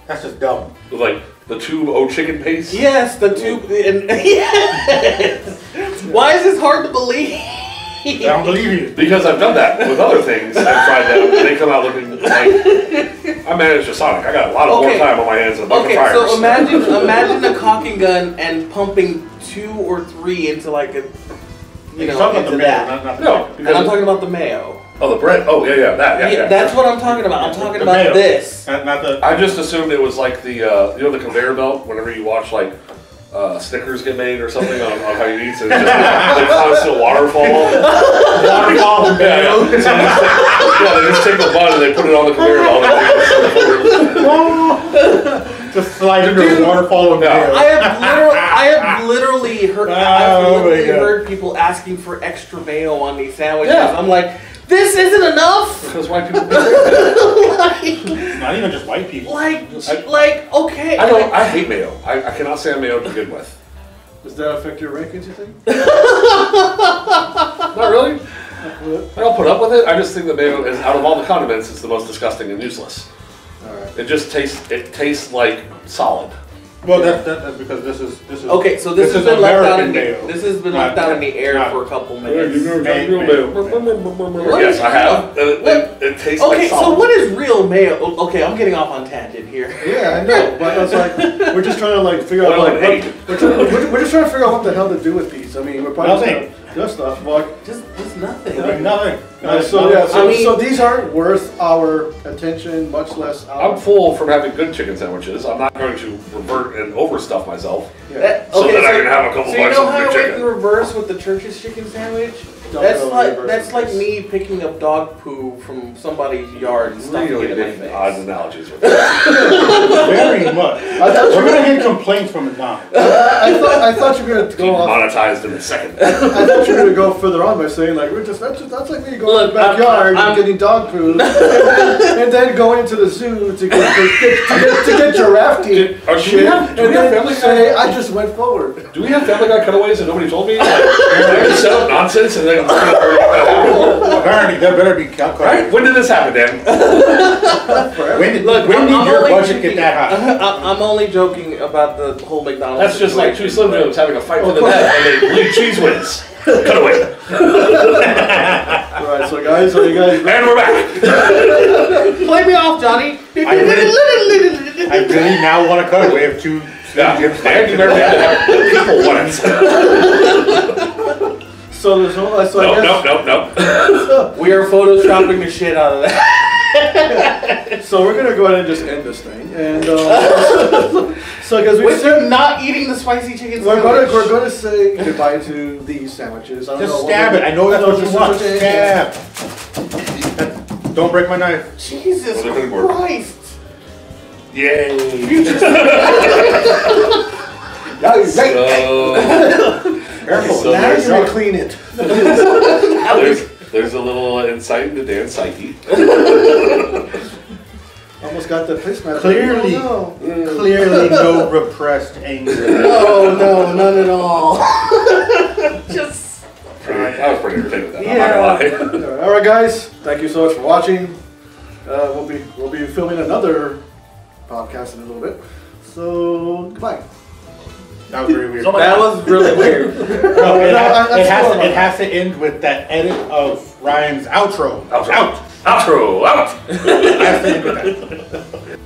That's just dumb. With like the tube o' chicken paste? Yes, the tube. And, yes. Why is this hard to believe? I don't believe you. Because I've done that with other things. I've tried that and they come out looking like I managed a Sonic. I got a lot of more time on my hands than a bunch of fires. So imagine a caulking gun and pumping 2 or 3 into like a You're talking about into the that. mayo, not the No, chicken. And I'm talking about the mayo. Oh, the bread. Oh, yeah, that. That's what I'm talking about. I'm talking The about mayo. this. Not the. I just assumed it was like the the conveyor belt. Whenever you watch like Snickers get made or something on how you eat, so it's just they constant waterfall. Waterfall and mayo. So they just take the bun and they put it on the conveyor belt. Just slide into a waterfall of mayo. I have literally heard heard people asking for extra mayo on these sandwiches. Yeah. I'm like, this isn't enough. Because white people. It's not even just white people. Okay. I hate mayo. I cannot stand mayo to begin with. does that affect your rankings, you think? Not really. I don't put up with it. I just think that mayo is, out of all the condiments, it's the most disgusting and useless. Alright. It just tastes like solid. Well, that's because this is. Okay, so this has been left out in the mayo. left out in the air for a couple minutes. Yes, I have. It tastes like Okay, solid. so what is real mayo? Okay, I'm getting off on tangent here. Yeah, I know, but it's like we're just trying to like figure out Well, like hey. we're just trying to figure out what the hell to do with these. I mean, we're probably Nothing. just stuff, but Just nothing. Nothing. so these aren't worth our attention, much less our. I'm full from having good chicken sandwiches. I'm not going to revert and overstuff myself. Yeah. So that I can have a couple So you bites know of how good it went in chicken. reverse with the Church's chicken sandwich? Don't That's go like reverse with this. me picking up dog poo from somebody's yard and stuffing Really it in my big face. odd analogies with that. Very much. We're gonna get complaints from it now. I thought you were gonna go off. Monetized in a second. I thought you were gonna go further on by saying like that's like me going to the backyard and getting dog food and then going to the zoo to get giraffe teeth. Do we have Family say Guy? I just went forward. Do we have Family Guy cutaways and nobody told me? Like, they set up nonsense and then Apparently, there better be calculated. right? When did this happen, Dan? When did Look, when I'm did your only budget joking. get that high? I'm only joking about the whole McDonald's. That's just like two situation, Slim Jims having a fight to the death and they bleed cheese whiz. Cutaway. Alright, so guys, are you guys ready? And we're back. Play me off, Johnny. I really now want to cut away of two. Yeah, Jims and you better have the people want it. So there's no I guess Nope. We are photoshopping the shit out of that. so we're gonna go ahead and just end this thing. And so because With you not eating the spicy chicken we're sandwich. gonna say goodbye to these sandwiches. I don't Just know stab it. I know that's what you want. Stab. Stab. Don't break my knife. Jesus Well, they're gonna work. Christ. Yay. Careful. So now there's- you're gonna clean it. There's a little insight into Dan's psyche. Almost got the placement. Clearly, Oh, no. clearly no repressed anger. No, none at all. Just. I was pretty entertained with that. Yeah. I'm not gonna lie. All right, guys. Thank you so much for watching. We'll be filming another podcast in a little bit. So goodbye. That was really weird. That was really weird. No, it has to end with that edit of Ryan's outro. Outro. Out. Outro. Out. It has to end with that.